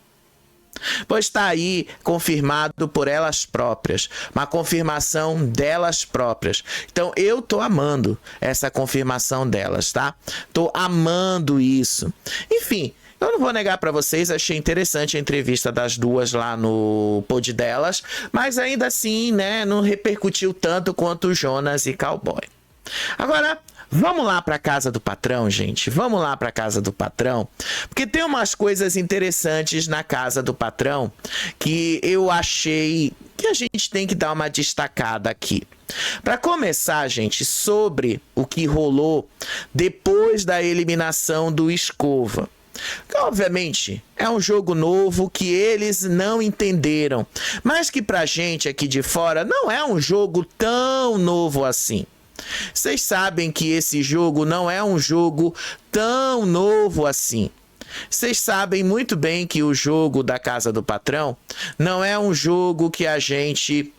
Pois está aí confirmado por elas próprias, uma confirmação delas próprias. Então eu tô amando essa confirmação delas, tá? Tô amando isso. Enfim, eu não vou negar para vocês, achei interessante a entrevista das duas lá no pod delas, mas ainda assim, né, não repercutiu tanto quanto Jonas e Cowboy. Agora, Vamos lá para casa do patrão, gente. Vamos lá para casa do patrão, porque tem umas coisas interessantes na casa do patrão que eu achei que a gente tem que dar uma destacada aqui. Para começar, gente, sobre o que rolou depois da eliminação do Escova. Obviamente, é um jogo novo que eles não entenderam, mas que pra gente aqui de fora não é um jogo tão novo assim. Vocês sabem que esse jogo não é um jogo tão novo assim. Vocês sabem muito bem que o jogo da Casa do Patrão não é um jogo que a gente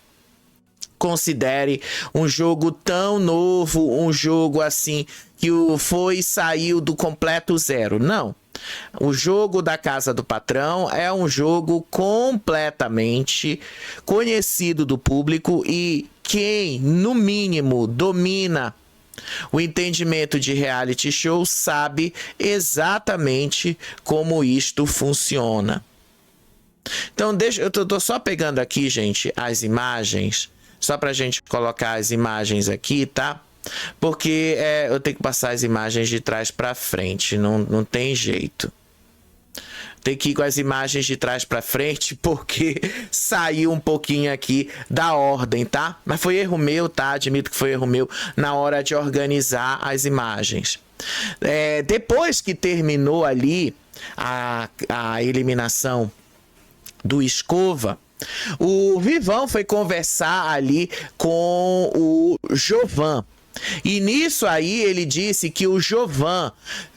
considere um jogo tão novo, um jogo assim que foi e saiu do completo zero. Não. O jogo da Casa do Patrão é um jogo completamente conhecido do público e quem, no mínimo, domina o entendimento de reality show sabe exatamente como isto funciona. Então, eu tô só pegando aqui, gente, as imagens, só pra gente colocar as imagens aqui, tá? Porque eu tenho que passar as imagens de trás para frente, não tem jeito. Tem que ir com as imagens de trás para frente porque saiu um pouquinho aqui da ordem, tá? Mas foi erro meu, tá? Admito que foi erro meu na hora de organizar as imagens. Depois que terminou ali a eliminação do Escova, o Vivão foi conversar ali com o Jovan. E nisso aí ele disse que o Jovan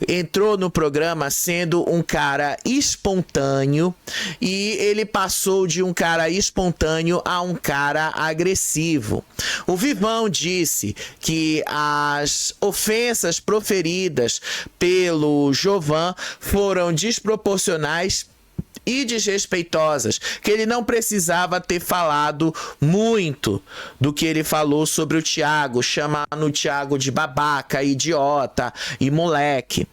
entrou no programa sendo um cara espontâneo e ele passou de um cara espontâneo a um cara agressivo. O Vivão disse que as ofensas proferidas pelo Jovan foram desproporcionais e desrespeitosas, que ele não precisava ter falado muito do que ele falou sobre o Thiago, chamando o Thiago de babaca, idiota e moleque.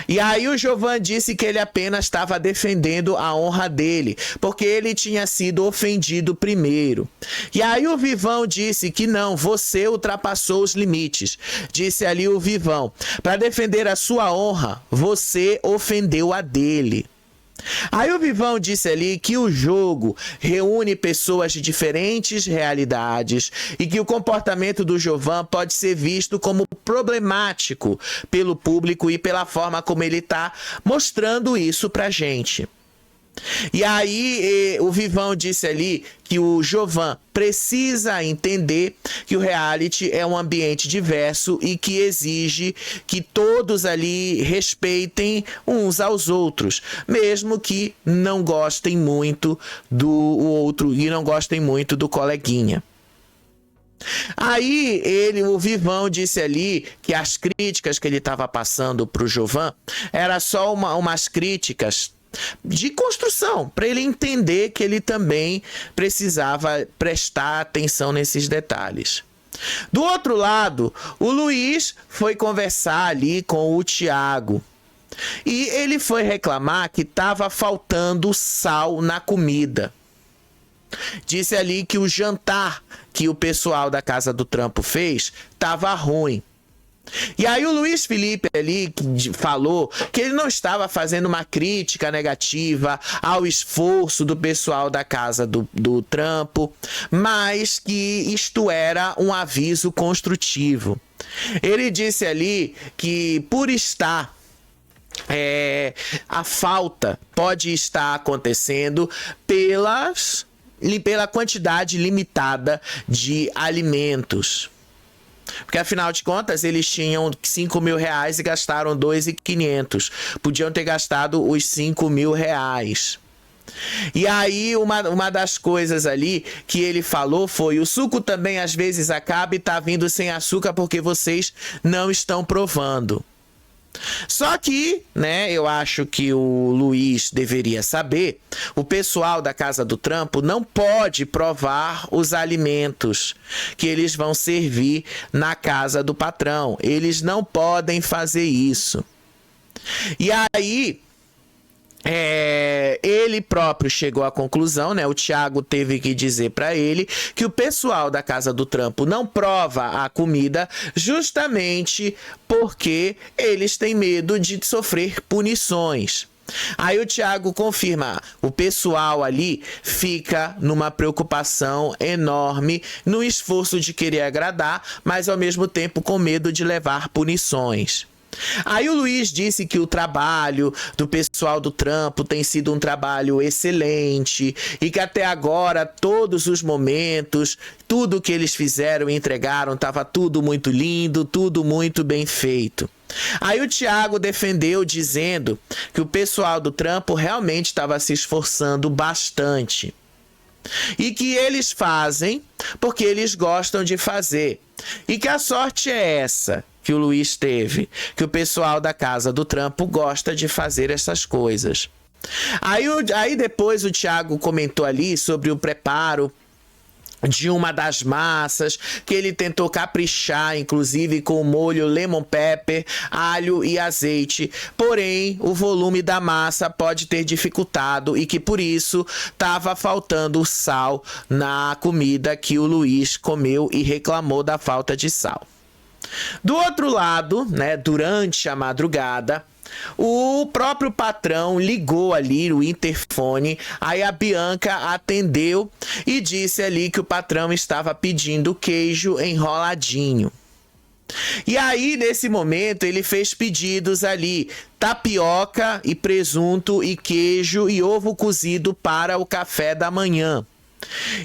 E aí o Jovan disse que ele apenas estava defendendo a honra dele, porque ele tinha sido ofendido primeiro. E aí o Vivão disse que não, você ultrapassou os limites. Disse ali o Vivão, para defender a sua honra, você ofendeu a dele. Aí o Vivão disse ali que o jogo reúne pessoas de diferentes realidades e que o comportamento do Jovan pode ser visto como problemático pelo público e pela forma como ele está mostrando isso pra gente. E aí o Vivão disse ali que o Jovan precisa entender que o reality é um ambiente diverso e que exige que todos ali respeitem uns aos outros, mesmo que não gostem muito do outro e não gostem muito do coleguinha. Aí o Vivão disse ali que as críticas que ele estava passando para o Jovan era só umas críticas de construção, para ele entender que ele também precisava prestar atenção nesses detalhes. Do outro lado, o Luiz foi conversar ali com o Thiago e ele foi reclamar que estava faltando sal na comida. Disse ali que o jantar que o pessoal da Casa do Trampo fez estava ruim. E aí o Luiz Felipe ali falou que ele não estava fazendo uma crítica negativa ao esforço do pessoal da Casa do Trampo, mas que isto era um aviso construtivo. Ele disse ali que por estar a falta pode estar acontecendo pela quantidade limitada de alimentos. Porque, afinal de contas, eles tinham 5 mil reais e gastaram 2.500. Podiam ter gastado os 5 mil reais. E aí, uma das coisas ali que ele falou foi: o suco também às vezes acaba e tá vindo sem açúcar porque vocês não estão provando. Só que, né, eu acho que o Luiz deveria saber, o pessoal da Casa do Trampo não pode provar os alimentos que eles vão servir na casa do patrão. Eles não podem fazer isso. E aí, ele próprio chegou à conclusão, né? O Thiago teve que dizer para ele que o pessoal da Casa do Trampo não prova a comida justamente porque eles têm medo de sofrer punições. Aí o Thiago confirma, o pessoal ali fica numa preocupação enorme, no esforço de querer agradar, mas ao mesmo tempo com medo de levar punições. Aí o Luiz disse que o trabalho do pessoal do Trampo tem sido um trabalho excelente e que até agora todos os momentos, tudo que eles fizeram e entregaram, estava tudo muito lindo, tudo muito bem feito. Aí o Thiago defendeu dizendo que o pessoal do Trampo realmente estava se esforçando bastante. E que eles fazem porque eles gostam de fazer. E que a sorte é essa que o Luiz teve, que o pessoal da Casa do Trampo gosta de fazer essas coisas. Aí depois o Thiago comentou ali sobre o preparo de uma das massas, que ele tentou caprichar, inclusive com o molho lemon pepper, alho e azeite. Porém, o volume da massa pode ter dificultado e que por isso estava faltando sal na comida que o Luiz comeu e reclamou da falta de sal. Do outro lado, né, durante a madrugada, o próprio patrão ligou ali o interfone, aí a Bianca atendeu e disse ali que o patrão estava pedindo queijo enroladinho. E aí, nesse momento, ele fez pedidos ali, tapioca e presunto e queijo e ovo cozido para o café da manhã.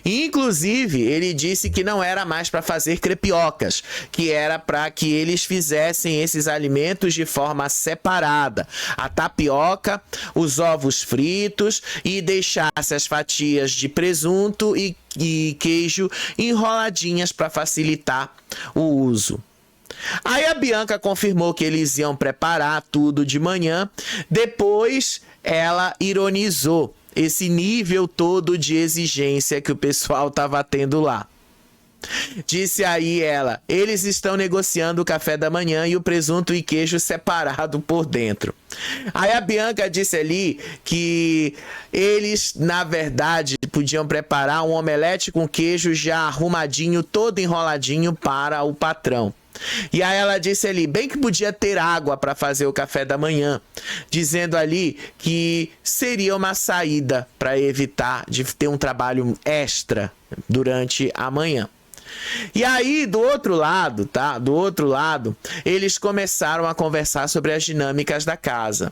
Inclusive, ele disse que não era mais para fazer crepiocas, que era para que eles fizessem esses alimentos de forma separada. A tapioca, os ovos fritos e deixasse as fatias de presunto e queijo enroladinhas para facilitar o uso. Aí a Bianca confirmou que eles iam preparar tudo de manhã. Depois ela ironizou esse nível todo de exigência que o pessoal estava tendo lá. Disse aí ela, eles estão negociando o café da manhã e o presunto e queijo separado por dentro. Aí a Bianca disse ali que eles, na verdade, podiam preparar um omelete com queijo já arrumadinho, todo enroladinho para o patrão. E aí ela disse ali, bem que podia ter água para fazer o café da manhã, dizendo ali que seria uma saída para evitar de ter um trabalho extra durante a manhã. E aí, do outro lado, tá? Do outro lado, eles começaram a conversar sobre as dinâmicas da casa.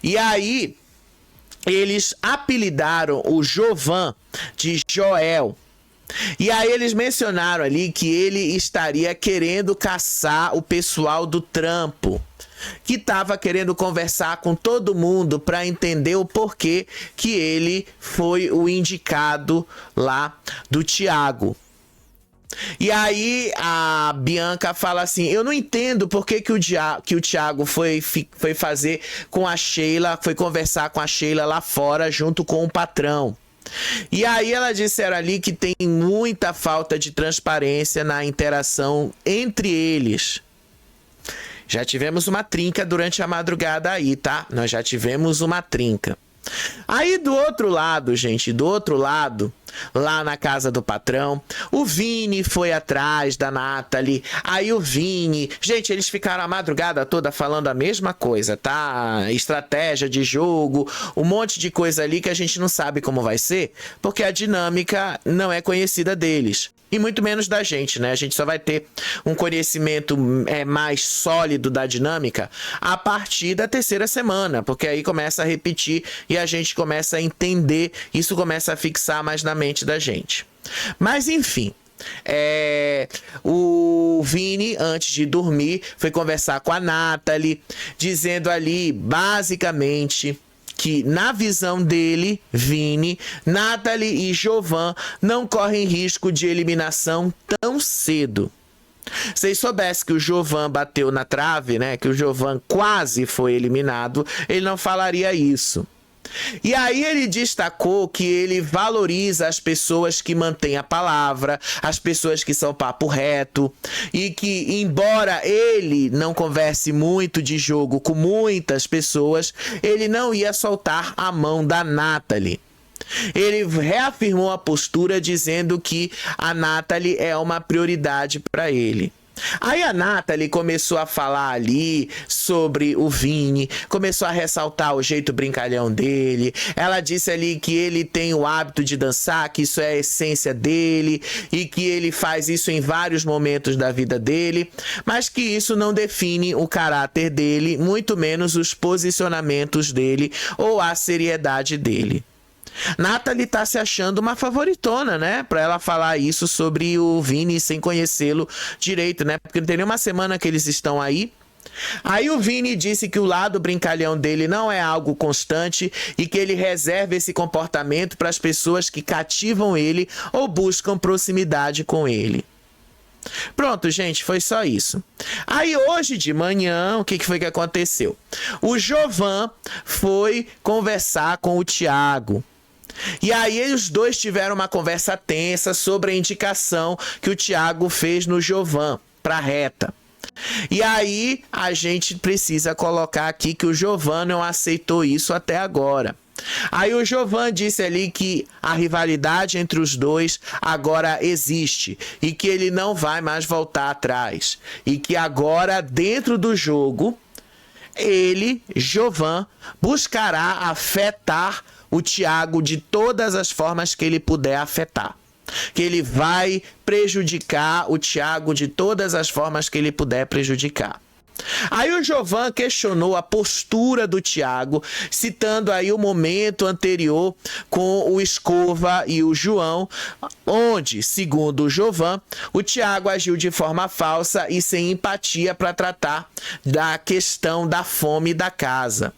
E aí, eles apelidaram o Jovan de Joel. E aí eles mencionaram ali que ele estaria querendo caçar o pessoal do Trampo, que estava querendo conversar com todo mundo para entender o porquê que ele foi o indicado lá do Thiago. E aí a Bianca fala assim, eu não entendo por que o Thiago foi fazer com a Sheila, foi conversar com a Sheila lá fora junto com o patrão. E aí ela disseram ali que tem muita falta de transparência na interação entre eles. Já tivemos uma trinca durante a madrugada aí, tá? Nós já tivemos uma trinca. Aí do outro lado, gente, do outro lado, lá na casa do patrão, o Vini foi atrás da Nathalie. Aí o Vini, gente, eles ficaram a madrugada toda falando a mesma coisa, tá? Estratégia de jogo, um monte de coisa ali que a gente não sabe como vai ser, porque a dinâmica não é conhecida deles. E muito menos da gente, né? A gente só vai ter um conhecimento mais sólido da dinâmica a partir da terceira semana, porque aí começa a repetir e a gente começa a entender, isso começa a fixar mais na mente da gente. Mas enfim, o Vini, antes de dormir, foi conversar com a Nathalie, dizendo ali, basicamente, que na visão dele, Vini, Nathalie e Jovan não correm risco de eliminação tão cedo. Se vocês soubessem que o Jovan bateu na trave, né, que o Jovan quase foi eliminado, ele não falaria isso. E aí ele destacou que ele valoriza as pessoas que mantêm a palavra, as pessoas que são papo reto, e que, embora ele não converse muito de jogo com muitas pessoas, ele não ia soltar a mão da Nathalie. Ele reafirmou a postura dizendo que a Nathalie é uma prioridade para ele. Aí a Nathalie começou a falar ali sobre o Vini, começou a ressaltar o jeito brincalhão dele. Ela disse ali que ele tem o hábito de dançar, que isso é a essência dele e que ele faz isso em vários momentos da vida dele, mas que isso não define o caráter dele, muito menos os posicionamentos dele ou a seriedade dele. Nathalie tá se achando uma favoritona, né? Pra ela falar isso sobre o Vini sem conhecê-lo direito, né? Porque não tem nenhuma semana que eles estão aí. Aí o Vini disse que o lado brincalhão dele não é algo constante e que ele reserva esse comportamento para as pessoas que cativam ele ou buscam proximidade com ele. Pronto, gente, foi só isso. Aí hoje de manhã, o que foi que aconteceu? O Jovan foi conversar com o Thiago. E aí os dois tiveram uma conversa tensa sobre a indicação que o Thiago fez no Jovan para reta. E aí a gente precisa colocar aqui que o Jovan não aceitou isso até agora. Aí o Jovan disse ali que a rivalidade entre os dois agora existe e que ele não vai mais voltar atrás. E que agora, dentro do jogo, ele, Jovan, buscará afetar o Thiago de todas as formas que ele puder afetar. Que ele vai prejudicar o Thiago de todas as formas que ele puder prejudicar. Aí o Jovan questionou a postura do Thiago, citando aí o momento anterior com o Escova e o João, onde, segundo o Jovan, o Thiago agiu de forma falsa e sem empatia para tratar da questão da fome da casa.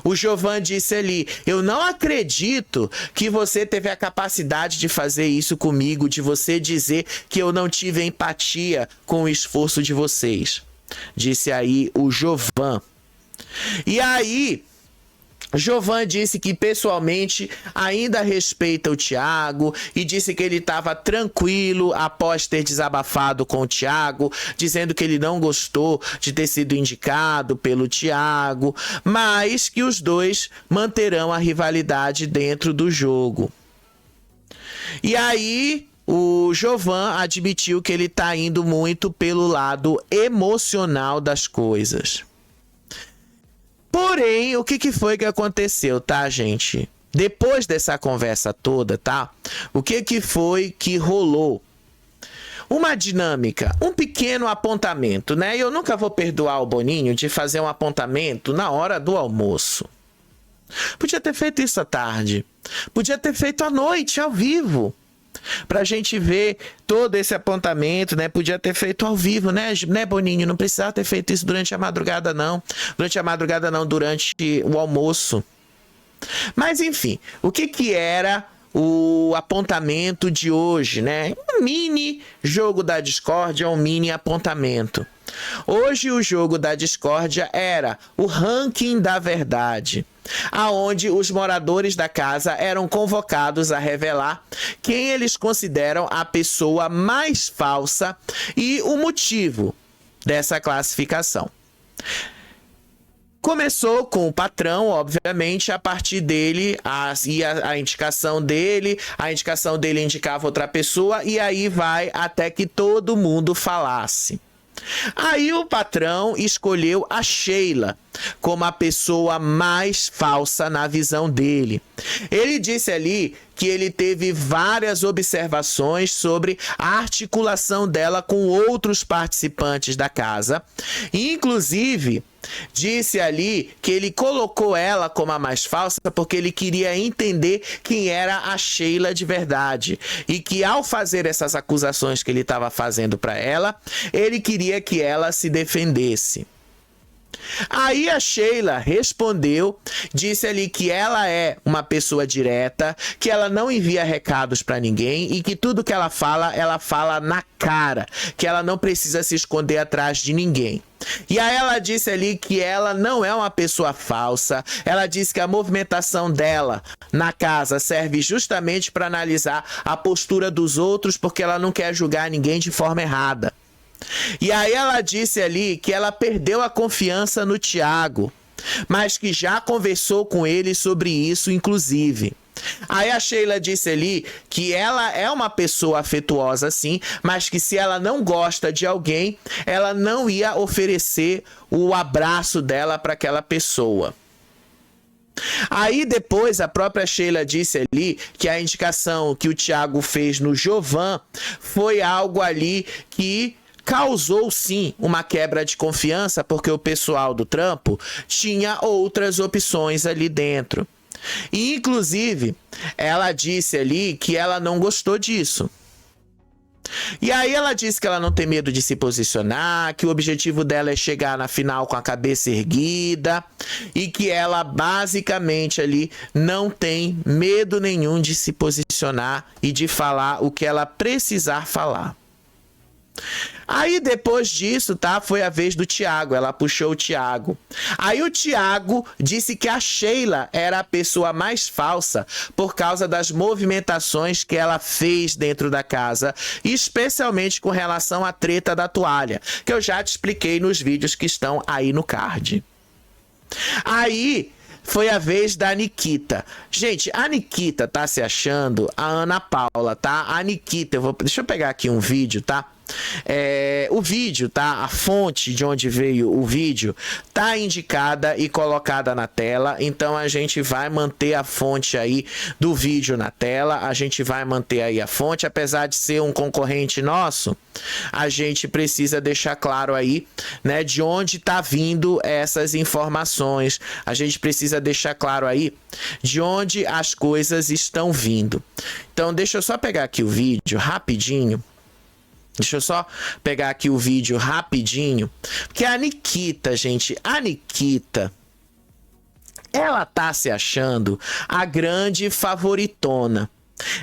O Jovan disse ali: eu não acredito que você teve a capacidade de fazer isso comigo, de você dizer que eu não tive empatia com o esforço de vocês. Disse aí o Jovan. E aí, Jovan disse que pessoalmente ainda respeita o Thiago e disse que ele estava tranquilo após ter desabafado com o Thiago, dizendo que ele não gostou de ter sido indicado pelo Thiago, mas que os dois manterão a rivalidade dentro do jogo. E aí o Jovan admitiu que ele está indo muito pelo lado emocional das coisas. Porém, o que foi que aconteceu, tá, gente? Depois dessa conversa toda, tá? O que foi que rolou? Uma dinâmica, um pequeno apontamento, né? Eu nunca vou perdoar o Boninho de fazer um apontamento na hora do almoço. Podia ter feito isso à tarde. Podia ter feito à noite, ao vivo. Pra gente ver todo esse apontamento, né? Podia ter feito ao vivo, né, Boninho? Não precisava ter feito isso durante a madrugada, não. Durante a madrugada, não, durante o almoço. Mas, enfim, o que era o apontamento de hoje, né? Um mini jogo da discórdia, um mini apontamento. Hoje o jogo da discórdia era o ranking da verdade, aonde os moradores da casa eram convocados a revelar quem eles consideram a pessoa mais falsa e o motivo dessa classificação. Começou com o patrão, obviamente, a partir dele, a indicação dele indicava outra pessoa e aí vai até que todo mundo falasse. Aí o patrão escolheu a Sheila como a pessoa mais falsa na visão dele. Ele disse ali que ele teve várias observações sobre a articulação dela com outros participantes da casa. Inclusive, disse ali que ele colocou ela como a mais falsa porque ele queria entender quem era a Sheila de verdade. E que ao fazer essas acusações que ele estava fazendo para ela, ele queria que ela se defendesse. Aí a Sheila respondeu, disse ali que ela é uma pessoa direta, que ela não envia recados pra ninguém e que tudo que ela fala na cara, que ela não precisa se esconder atrás de ninguém. E aí ela disse ali que ela não é uma pessoa falsa, ela disse que a movimentação dela na casa serve justamente para analisar a postura dos outros, porque ela não quer julgar ninguém de forma errada. E aí ela disse ali que ela perdeu a confiança no Thiago, mas que já conversou com ele sobre isso, inclusive. Aí a Sheila disse ali que ela é uma pessoa afetuosa sim, mas que se ela não gosta de alguém, ela não ia oferecer o abraço dela para aquela pessoa. Aí depois a própria Sheila disse ali que a indicação que o Thiago fez no Jovan foi algo ali que causou sim uma quebra de confiança, porque o pessoal do trampo tinha outras opções ali dentro. E, inclusive, ela disse ali que ela não gostou disso. E aí ela disse que ela não tem medo de se posicionar, que o objetivo dela é chegar na final com a cabeça erguida e que ela basicamente ali não tem medo nenhum de se posicionar e de falar o que ela precisar falar. Aí depois disso, tá? Foi a vez do Thiago, ela puxou o Thiago. Aí o Thiago disse que a Sheila era a pessoa mais falsa por causa das movimentações que ela fez dentro da casa, especialmente com relação à treta da toalha, que eu já te expliquei nos vídeos que estão aí no card. Aí foi a vez da Nikita. Gente, a Nikita tá se achando a Ana Paula, tá? A Nikita, deixa eu pegar aqui um vídeo, tá? O vídeo, tá? A fonte de onde veio o vídeo tá indicada e colocada na tela, então a gente vai manter a fonte aí do vídeo na tela, a gente vai manter aí a fonte, apesar de ser um concorrente nosso, a gente precisa deixar claro aí, né, de onde tá vindo essas informações, a gente precisa deixar claro aí de onde as coisas estão vindo. Então deixa eu só pegar aqui o vídeo rapidinho. Deixa eu só pegar aqui o vídeo rapidinho. Porque a Nikita, gente, a Nikita, ela tá se achando a grande favoritona.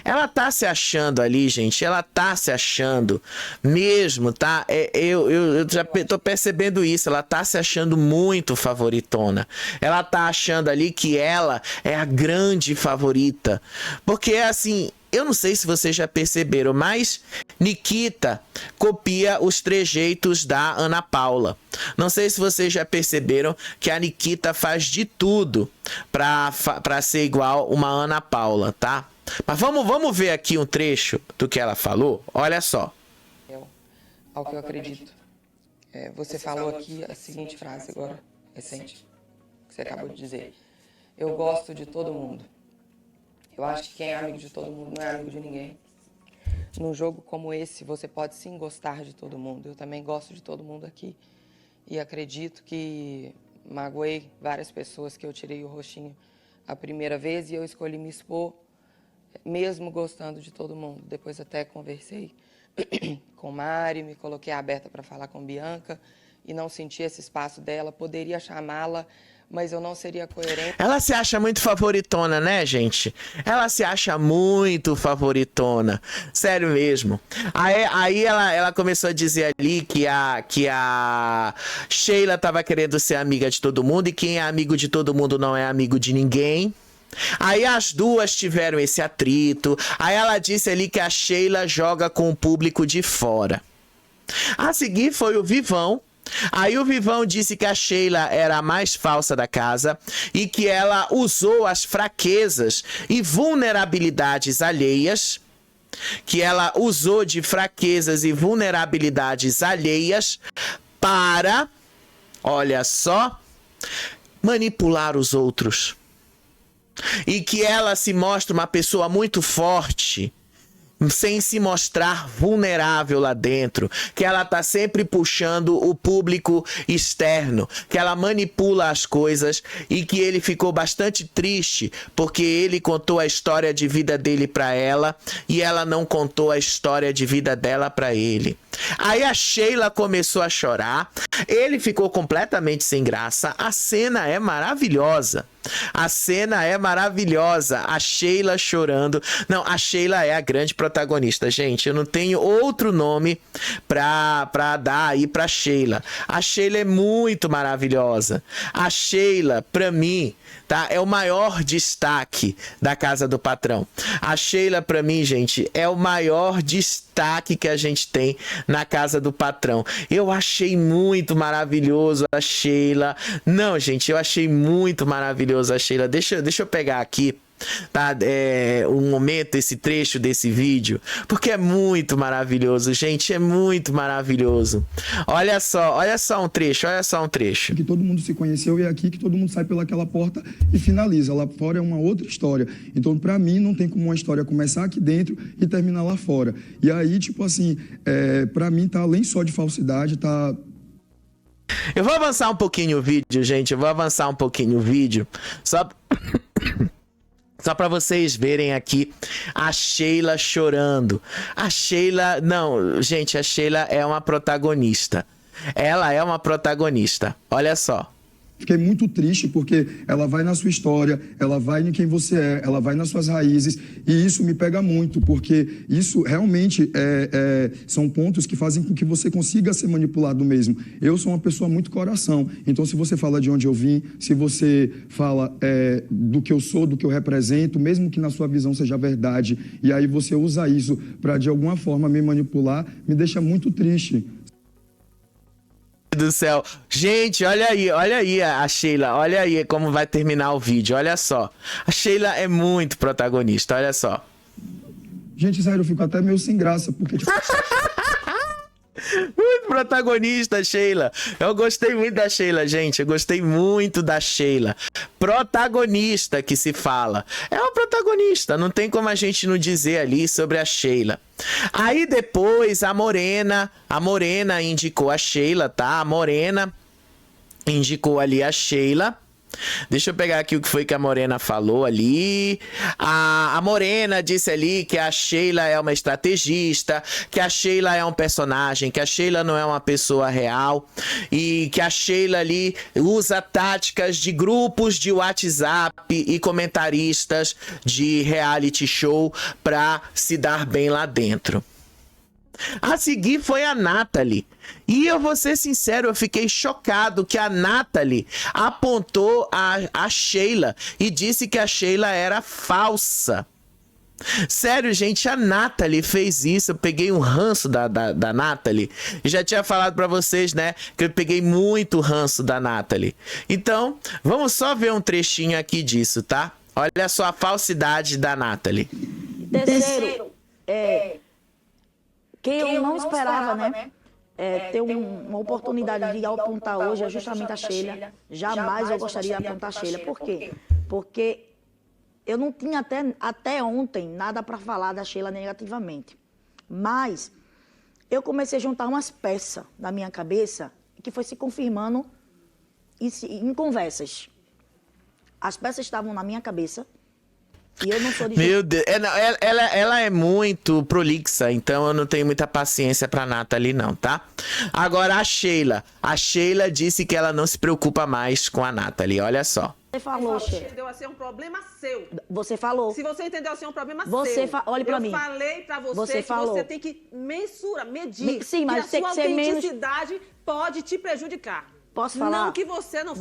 Ela tá se achando ali, gente, ela tá se achando mesmo, tá? Eu já tô percebendo isso, ela tá se achando muito favoritona. Ela tá achando ali que ela é a grande favorita. Porque, assim, eu não sei se vocês já perceberam, mas Nikita copia os trejeitos da Ana Paula. Não sei se vocês já perceberam que a Nikita faz de tudo pra ser igual uma Ana Paula, tá? Mas vamos ver aqui um trecho do que ela falou. Olha só.
Ao que eu acredito. Você falou aqui a seguinte frase agora, recente, que você acabou de dizer. Eu gosto de todo mundo. Eu acho que quem é amigo de todo mundo não é amigo de ninguém. Num jogo como esse, você pode sim gostar de todo mundo. Eu também gosto de todo mundo aqui. E acredito que magoei várias pessoas que eu tirei o roxinho a primeira vez e eu escolhi me expor, mesmo gostando de todo mundo. Depois até conversei com Mari, me coloquei aberta para falar com Bianca e não senti esse espaço dela. Poderia chamá-la, mas eu não seria coerente.
Ela se acha muito favoritona, né, gente? Ela se acha muito favoritona. Sério mesmo. Aí ela começou a dizer ali que a Sheila tava querendo ser amiga de todo mundo e quem é amigo de todo mundo não é amigo de ninguém. Aí as duas tiveram esse atrito. Aí ela disse ali que a Sheila joga com o público de fora. A seguir foi o Vivão. Aí o Vivão disse que a Sheila era a mais falsa da casa e que ela usou as fraquezas e vulnerabilidades alheias, que ela usou de fraquezas e vulnerabilidades alheias para, olha só, manipular os outros. E que ela se mostra uma pessoa muito forte, sem se mostrar vulnerável lá dentro, que ela tá sempre puxando o público externo, que ela manipula as coisas e que ele ficou bastante triste porque ele contou a história de vida dele para ela e ela não contou a história de vida dela para ele. Aí a Sheila começou a chorar, Ele ficou completamente sem graça. A cena é maravilhosa. A cena é maravilhosa. A Sheila chorando. Não, a Sheila é a grande protagonista, gente. Eu não tenho outro nome pra dar aí pra Sheila. A Sheila é muito maravilhosa. A Sheila, pra mim, tá? É o maior destaque da Casa do Patrão. A Sheila, pra mim, gente, é o maior destaque que a gente tem na Casa do Patrão. Eu achei muito maravilhoso a Sheila. Não, gente, eu achei muito maravilhoso a Sheila. Deixa eu pegar aqui, tá? Um momento, esse trecho desse vídeo, porque é muito maravilhoso, gente, é muito maravilhoso. Olha só um trecho,
Que todo mundo se conheceu e é aqui que todo mundo sai pelaquela porta e finaliza. Lá fora é uma outra história. Então, pra mim, não tem como uma história começar aqui dentro e terminar lá fora. E aí, tipo assim, pra mim tá além só de falsidade, tá...
Eu vou avançar um pouquinho o vídeo, gente, só pra vocês verem aqui a Sheila chorando. A Sheila, não, gente, a Sheila é uma protagonista. Ela é uma protagonista. Olha só.
Fiquei muito triste porque ela vai na sua história, ela vai em quem você é, ela vai nas suas raízes, e isso me pega muito, porque isso realmente são pontos que fazem com que você consiga ser manipulado mesmo. Eu sou uma pessoa muito coração, então se você fala de onde eu vim, se você fala do que eu sou, do que eu represento, mesmo que na sua visão seja verdade, e aí você usa isso para de alguma forma me manipular, me deixa muito triste.
Do céu. Gente, olha aí a Sheila, olha aí como vai terminar o vídeo, olha só. A Sheila é muito protagonista, olha só.
Gente, sério, eu fico até meio sem graça, porque...
Muito protagonista, Sheila. Eu gostei muito da Sheila, gente. Eu gostei muito da Sheila. Protagonista que se fala. É uma protagonista. Não tem como a gente não dizer ali sobre a Sheila. Aí depois a Morena indicou a Sheila, tá? A Morena indicou ali a Sheila. Deixa eu pegar aqui o que foi que a Morena falou ali. A Morena disse ali que a Sheila é uma estrategista, que a Sheila é um personagem, que a Sheila não é uma pessoa real e que a Sheila ali usa táticas de grupos de WhatsApp e comentaristas de reality show pra se dar bem lá dentro. A seguir foi a Nathalie. E eu vou ser sincero, eu fiquei chocado que a Nathalie apontou a Sheila e disse que a Sheila era falsa. Sério, gente, a Nathalie fez isso. Eu peguei um ranço da Nathalie. E já tinha falado pra vocês, né, que eu peguei muito ranço da Nathalie. Então, vamos só ver um trechinho aqui disso, tá? Olha só a falsidade da Nathalie.
Terceiro, quem eu não esperava, né? Ter uma oportunidade de apontar hoje é justamente a Sheila. Jamais eu gostaria de apontar a Sheila. Por quê? Porque eu não tinha até ontem nada para falar da Sheila negativamente. Mas eu comecei a juntar umas peças na minha cabeça que foi se confirmando em conversas. As peças estavam na minha cabeça. E eu não sou de...
Meu Deus, ela é muito prolixa, então eu não tenho muita paciência pra Nathalie não, tá? Agora a Sheila disse que ela não se preocupa mais com a Nathalie, olha só.
Você falou,
Sheila. Entendeu assim, é um problema seu.
Você falou.
Se você entendeu assim, é um problema
seu.
Olhe
pra mim.
Eu falei pra você que você tem que medir.
Sim, mas
que
tem que ser menos...
a sua autenticidade pode te prejudicar.
Posso falar?
Não que você não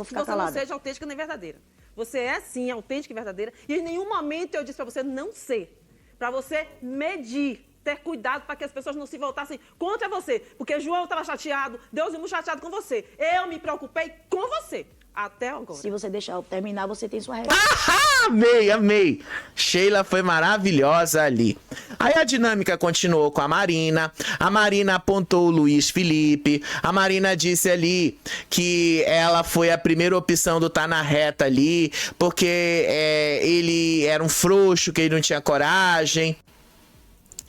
seja autêntica nem verdadeira. Você é sim autêntica e verdadeira. E em nenhum momento eu disse pra você não ser. Pra você medir. Ter cuidado para que as pessoas não se voltassem contra você. Porque João estava chateado, Deus muito chateado com você. Eu me preocupei com você. Até agora.
Se você deixar eu terminar, você tem sua resposta.
Amei. Sheila foi maravilhosa ali. Aí a dinâmica continuou com a Marina. A Marina apontou o Luiz Felipe. A Marina disse ali que ela foi a primeira opção do Tá na Reta ali, porque ele era um frouxo, que ele não tinha coragem.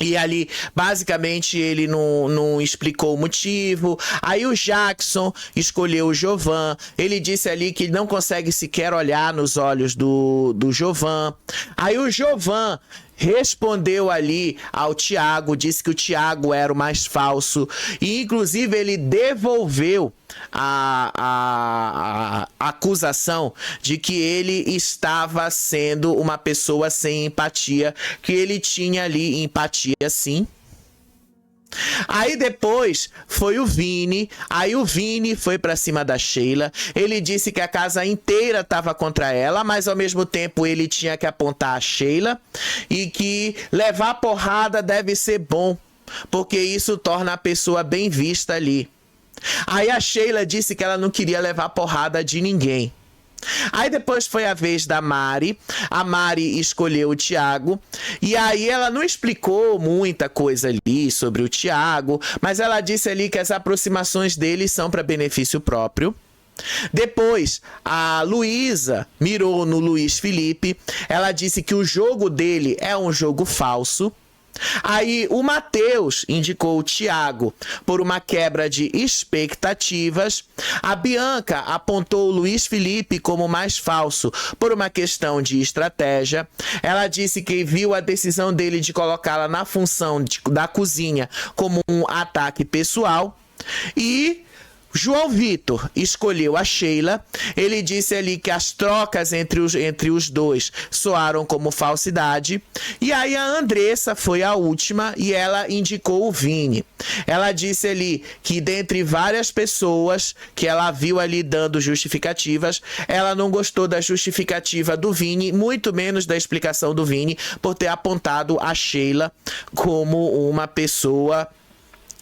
E ali, basicamente, ele não explicou o motivo. Aí o Jackson escolheu o Jovan. Ele disse ali que não consegue sequer olhar nos olhos do Jovan. Aí o Jovan respondeu ali ao Thiago, disse que o Thiago era o mais falso e inclusive ele devolveu a acusação de que ele estava sendo uma pessoa sem empatia, que ele tinha ali empatia sim. Aí depois foi o Vini, aí o Vini foi pra cima da Sheila, ele disse que a casa inteira tava contra ela, mas ao mesmo tempo ele tinha que apontar a Sheila e que levar porrada deve ser bom, porque isso torna a pessoa bem vista ali. Aí a Sheila disse que ela não queria levar porrada de ninguém. Aí depois foi a vez da Mari, a Mari escolheu o Thiago e aí ela não explicou muita coisa ali sobre o Thiago, mas ela disse ali que as aproximações dele são para benefício próprio. Depois a Luísa mirou no Luiz Felipe, ela disse que o jogo dele é um jogo falso. Aí o Matheus indicou o Thiago por uma quebra de expectativas. A Bianca apontou o Luiz Felipe como mais falso por uma questão de estratégia. Ela disse que viu a decisão dele de colocá-la na função da cozinha como um ataque pessoal. E João Vitor escolheu a Sheila. Ele disse ali que as trocas entre os dois soaram como falsidade. E aí a Andressa foi a última e ela indicou o Vini. Ela disse ali que dentre várias pessoas que ela viu ali dando justificativas, ela não gostou da justificativa do Vini, muito menos da explicação do Vini por ter apontado a Sheila como uma pessoa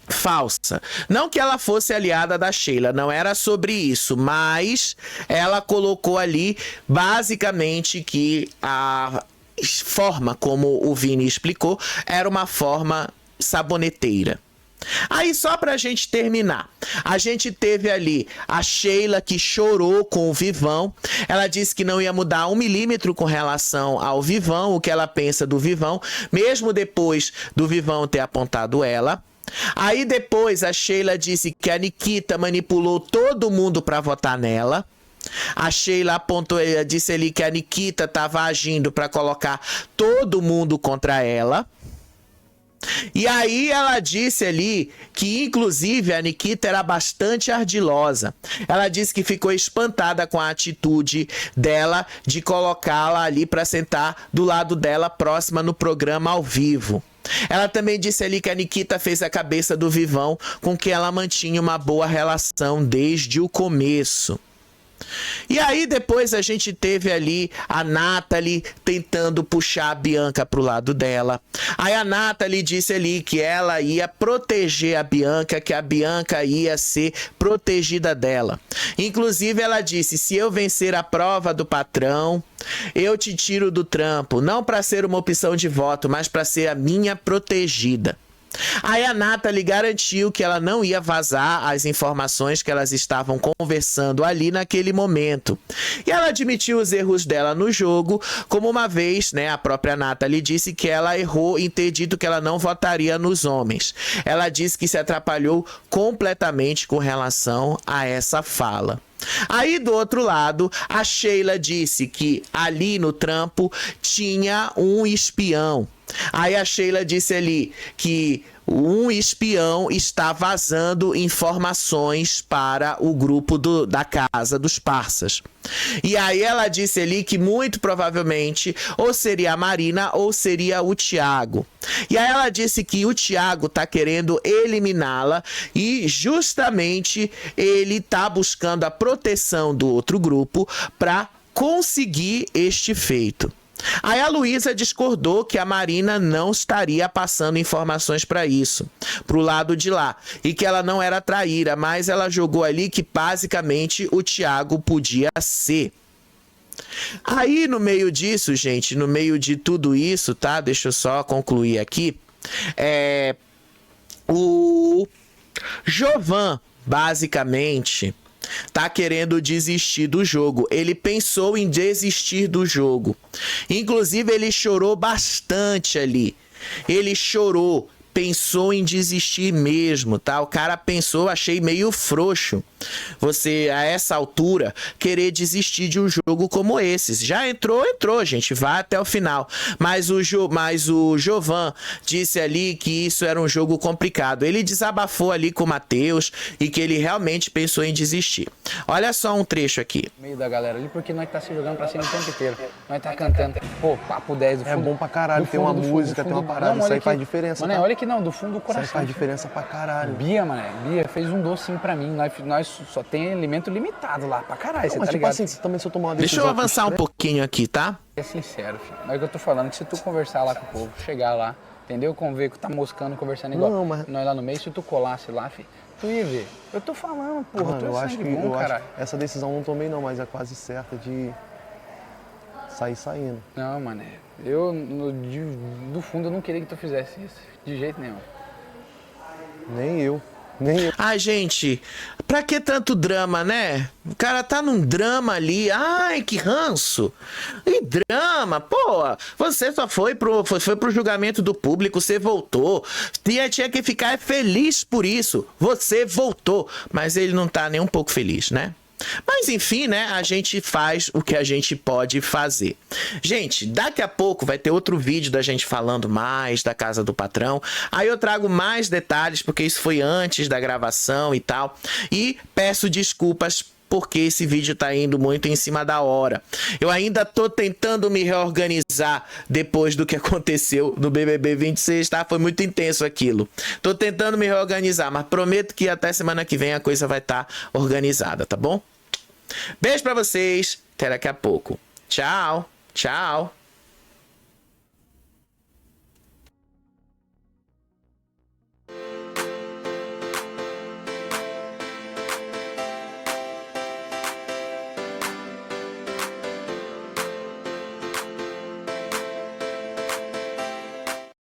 falsa. Não que ela fosse aliada da Sheila, não era sobre isso, mas ela colocou ali basicamente que a forma como o Vini explicou era uma forma saboneteira. Aí só pra gente terminar, a gente teve ali a Sheila que chorou com o Vivão. Ela disse que não ia mudar 1 milímetro com relação ao Vivão, o que ela pensa do Vivão, mesmo depois do Vivão ter apontado ela. Aí depois a Sheila disse que a Nikita manipulou todo mundo para votar nela. A Sheila disse ali que a Nikita estava agindo para colocar todo mundo contra ela. E aí ela disse ali que inclusive a Nikita era bastante ardilosa. Ela disse que ficou espantada com a atitude dela de colocá-la ali para sentar do lado dela próxima no programa ao vivo. Ela também disse ali que a Nikita fez a cabeça do Vivão, com quem ela mantinha uma boa relação desde o começo. E aí depois a gente teve ali a Nathalie tentando puxar a Bianca pro lado dela. Aí a Nathalie disse ali que ela ia proteger a Bianca, que a Bianca ia ser protegida dela. Inclusive ela disse, se eu vencer a prova do patrão, eu te tiro do trampo, não para ser uma opção de voto, mas para ser a minha protegida. Aí a Nathalie garantiu que ela não ia vazar as informações que elas estavam conversando ali naquele momento. E ela admitiu os erros dela no jogo, como uma vez, né, a própria Nathalie disse que ela errou em ter dito que ela não votaria nos homens. Ela disse que se atrapalhou completamente com relação a essa fala. Aí do outro lado, a Sheila disse que ali no trampo tinha um espião. Aí a Sheila disse ali que um espião está vazando informações para o grupo da casa dos parças. E aí ela disse ali que muito provavelmente ou seria a Marina ou seria o Thiago. E aí ela disse que o Thiago tá querendo eliminá-la e justamente ele tá buscando a proteção do outro grupo para conseguir este feito. Aí a Luísa discordou que a Marina não estaria passando informações para isso, pro lado de lá, e que ela não era traíra, mas ela jogou ali que basicamente o Thiago podia ser. Aí no meio disso, gente, no meio de tudo isso, tá? Deixa eu só concluir aqui. O Jovan, basicamente, tá querendo desistir do jogo. Ele pensou em desistir do jogo. Inclusive, ele chorou bastante ali. Ele chorou pensou em desistir mesmo, tá? O cara pensou, achei meio frouxo. Você, a essa altura, querer desistir de um jogo como esse. Já entrou, gente. Vai até o final. Mas o Jovan disse ali que isso era um jogo complicado. Ele desabafou ali com o Matheus e que ele realmente pensou em desistir. Olha só um trecho aqui.
No meio da galera ali, porque nós tá se jogando pra cima o tempo inteiro. Nós tá cantando, pô, papo 10 do fundo.
É bom pra caralho, tem uma música, tem uma parada, isso aí faz diferença.
Mano, olha que não, do fundo do coração.
Isso aí faz diferença pra caralho.
Bia, mané, Bia fez um docinho pra mim. Nós só tem alimento limitado lá pra caralho, você tá ligado?
Assim, você também se eu tomar uma
decisão. Deixa eu avançar um pouquinho aqui, tá?
É sincero, filho. Mas é o que eu tô falando, que se tu conversar lá com o povo, chegar lá, entendeu? Conver que tá moscando, conversando igual nós lá no meio, se tu colasse lá, filho, tu ia ver. Eu tô falando, porra,
mano, eu acho que essa decisão não tomei não, mas é quase certa de sair saindo.
Não, mané, do fundo eu não queria que tu fizesse isso, de jeito nenhum.
Nem eu.
Ai, gente, pra que tanto drama, né? O cara tá num drama ali. Ai, que ranço. E drama, pô. Você só foi pro julgamento do público, você voltou. Tinha que ficar feliz por isso. Você voltou. Mas ele não tá nem um pouco feliz, né? Mas enfim, né, a gente faz o que a gente pode fazer. Gente, daqui a pouco vai ter outro vídeo da gente falando mais da Casa do Patrão. Aí eu trago mais detalhes, porque isso foi antes da gravação e tal. E peço desculpas porque esse vídeo tá indo muito em cima da hora. Eu ainda tô tentando me reorganizar depois do que aconteceu no BBB 26, tá? Foi muito intenso aquilo. Tô tentando me reorganizar, mas prometo que até semana que vem a coisa vai estar organizada, tá bom? Beijo pra vocês, até daqui a pouco. Tchau, tchau.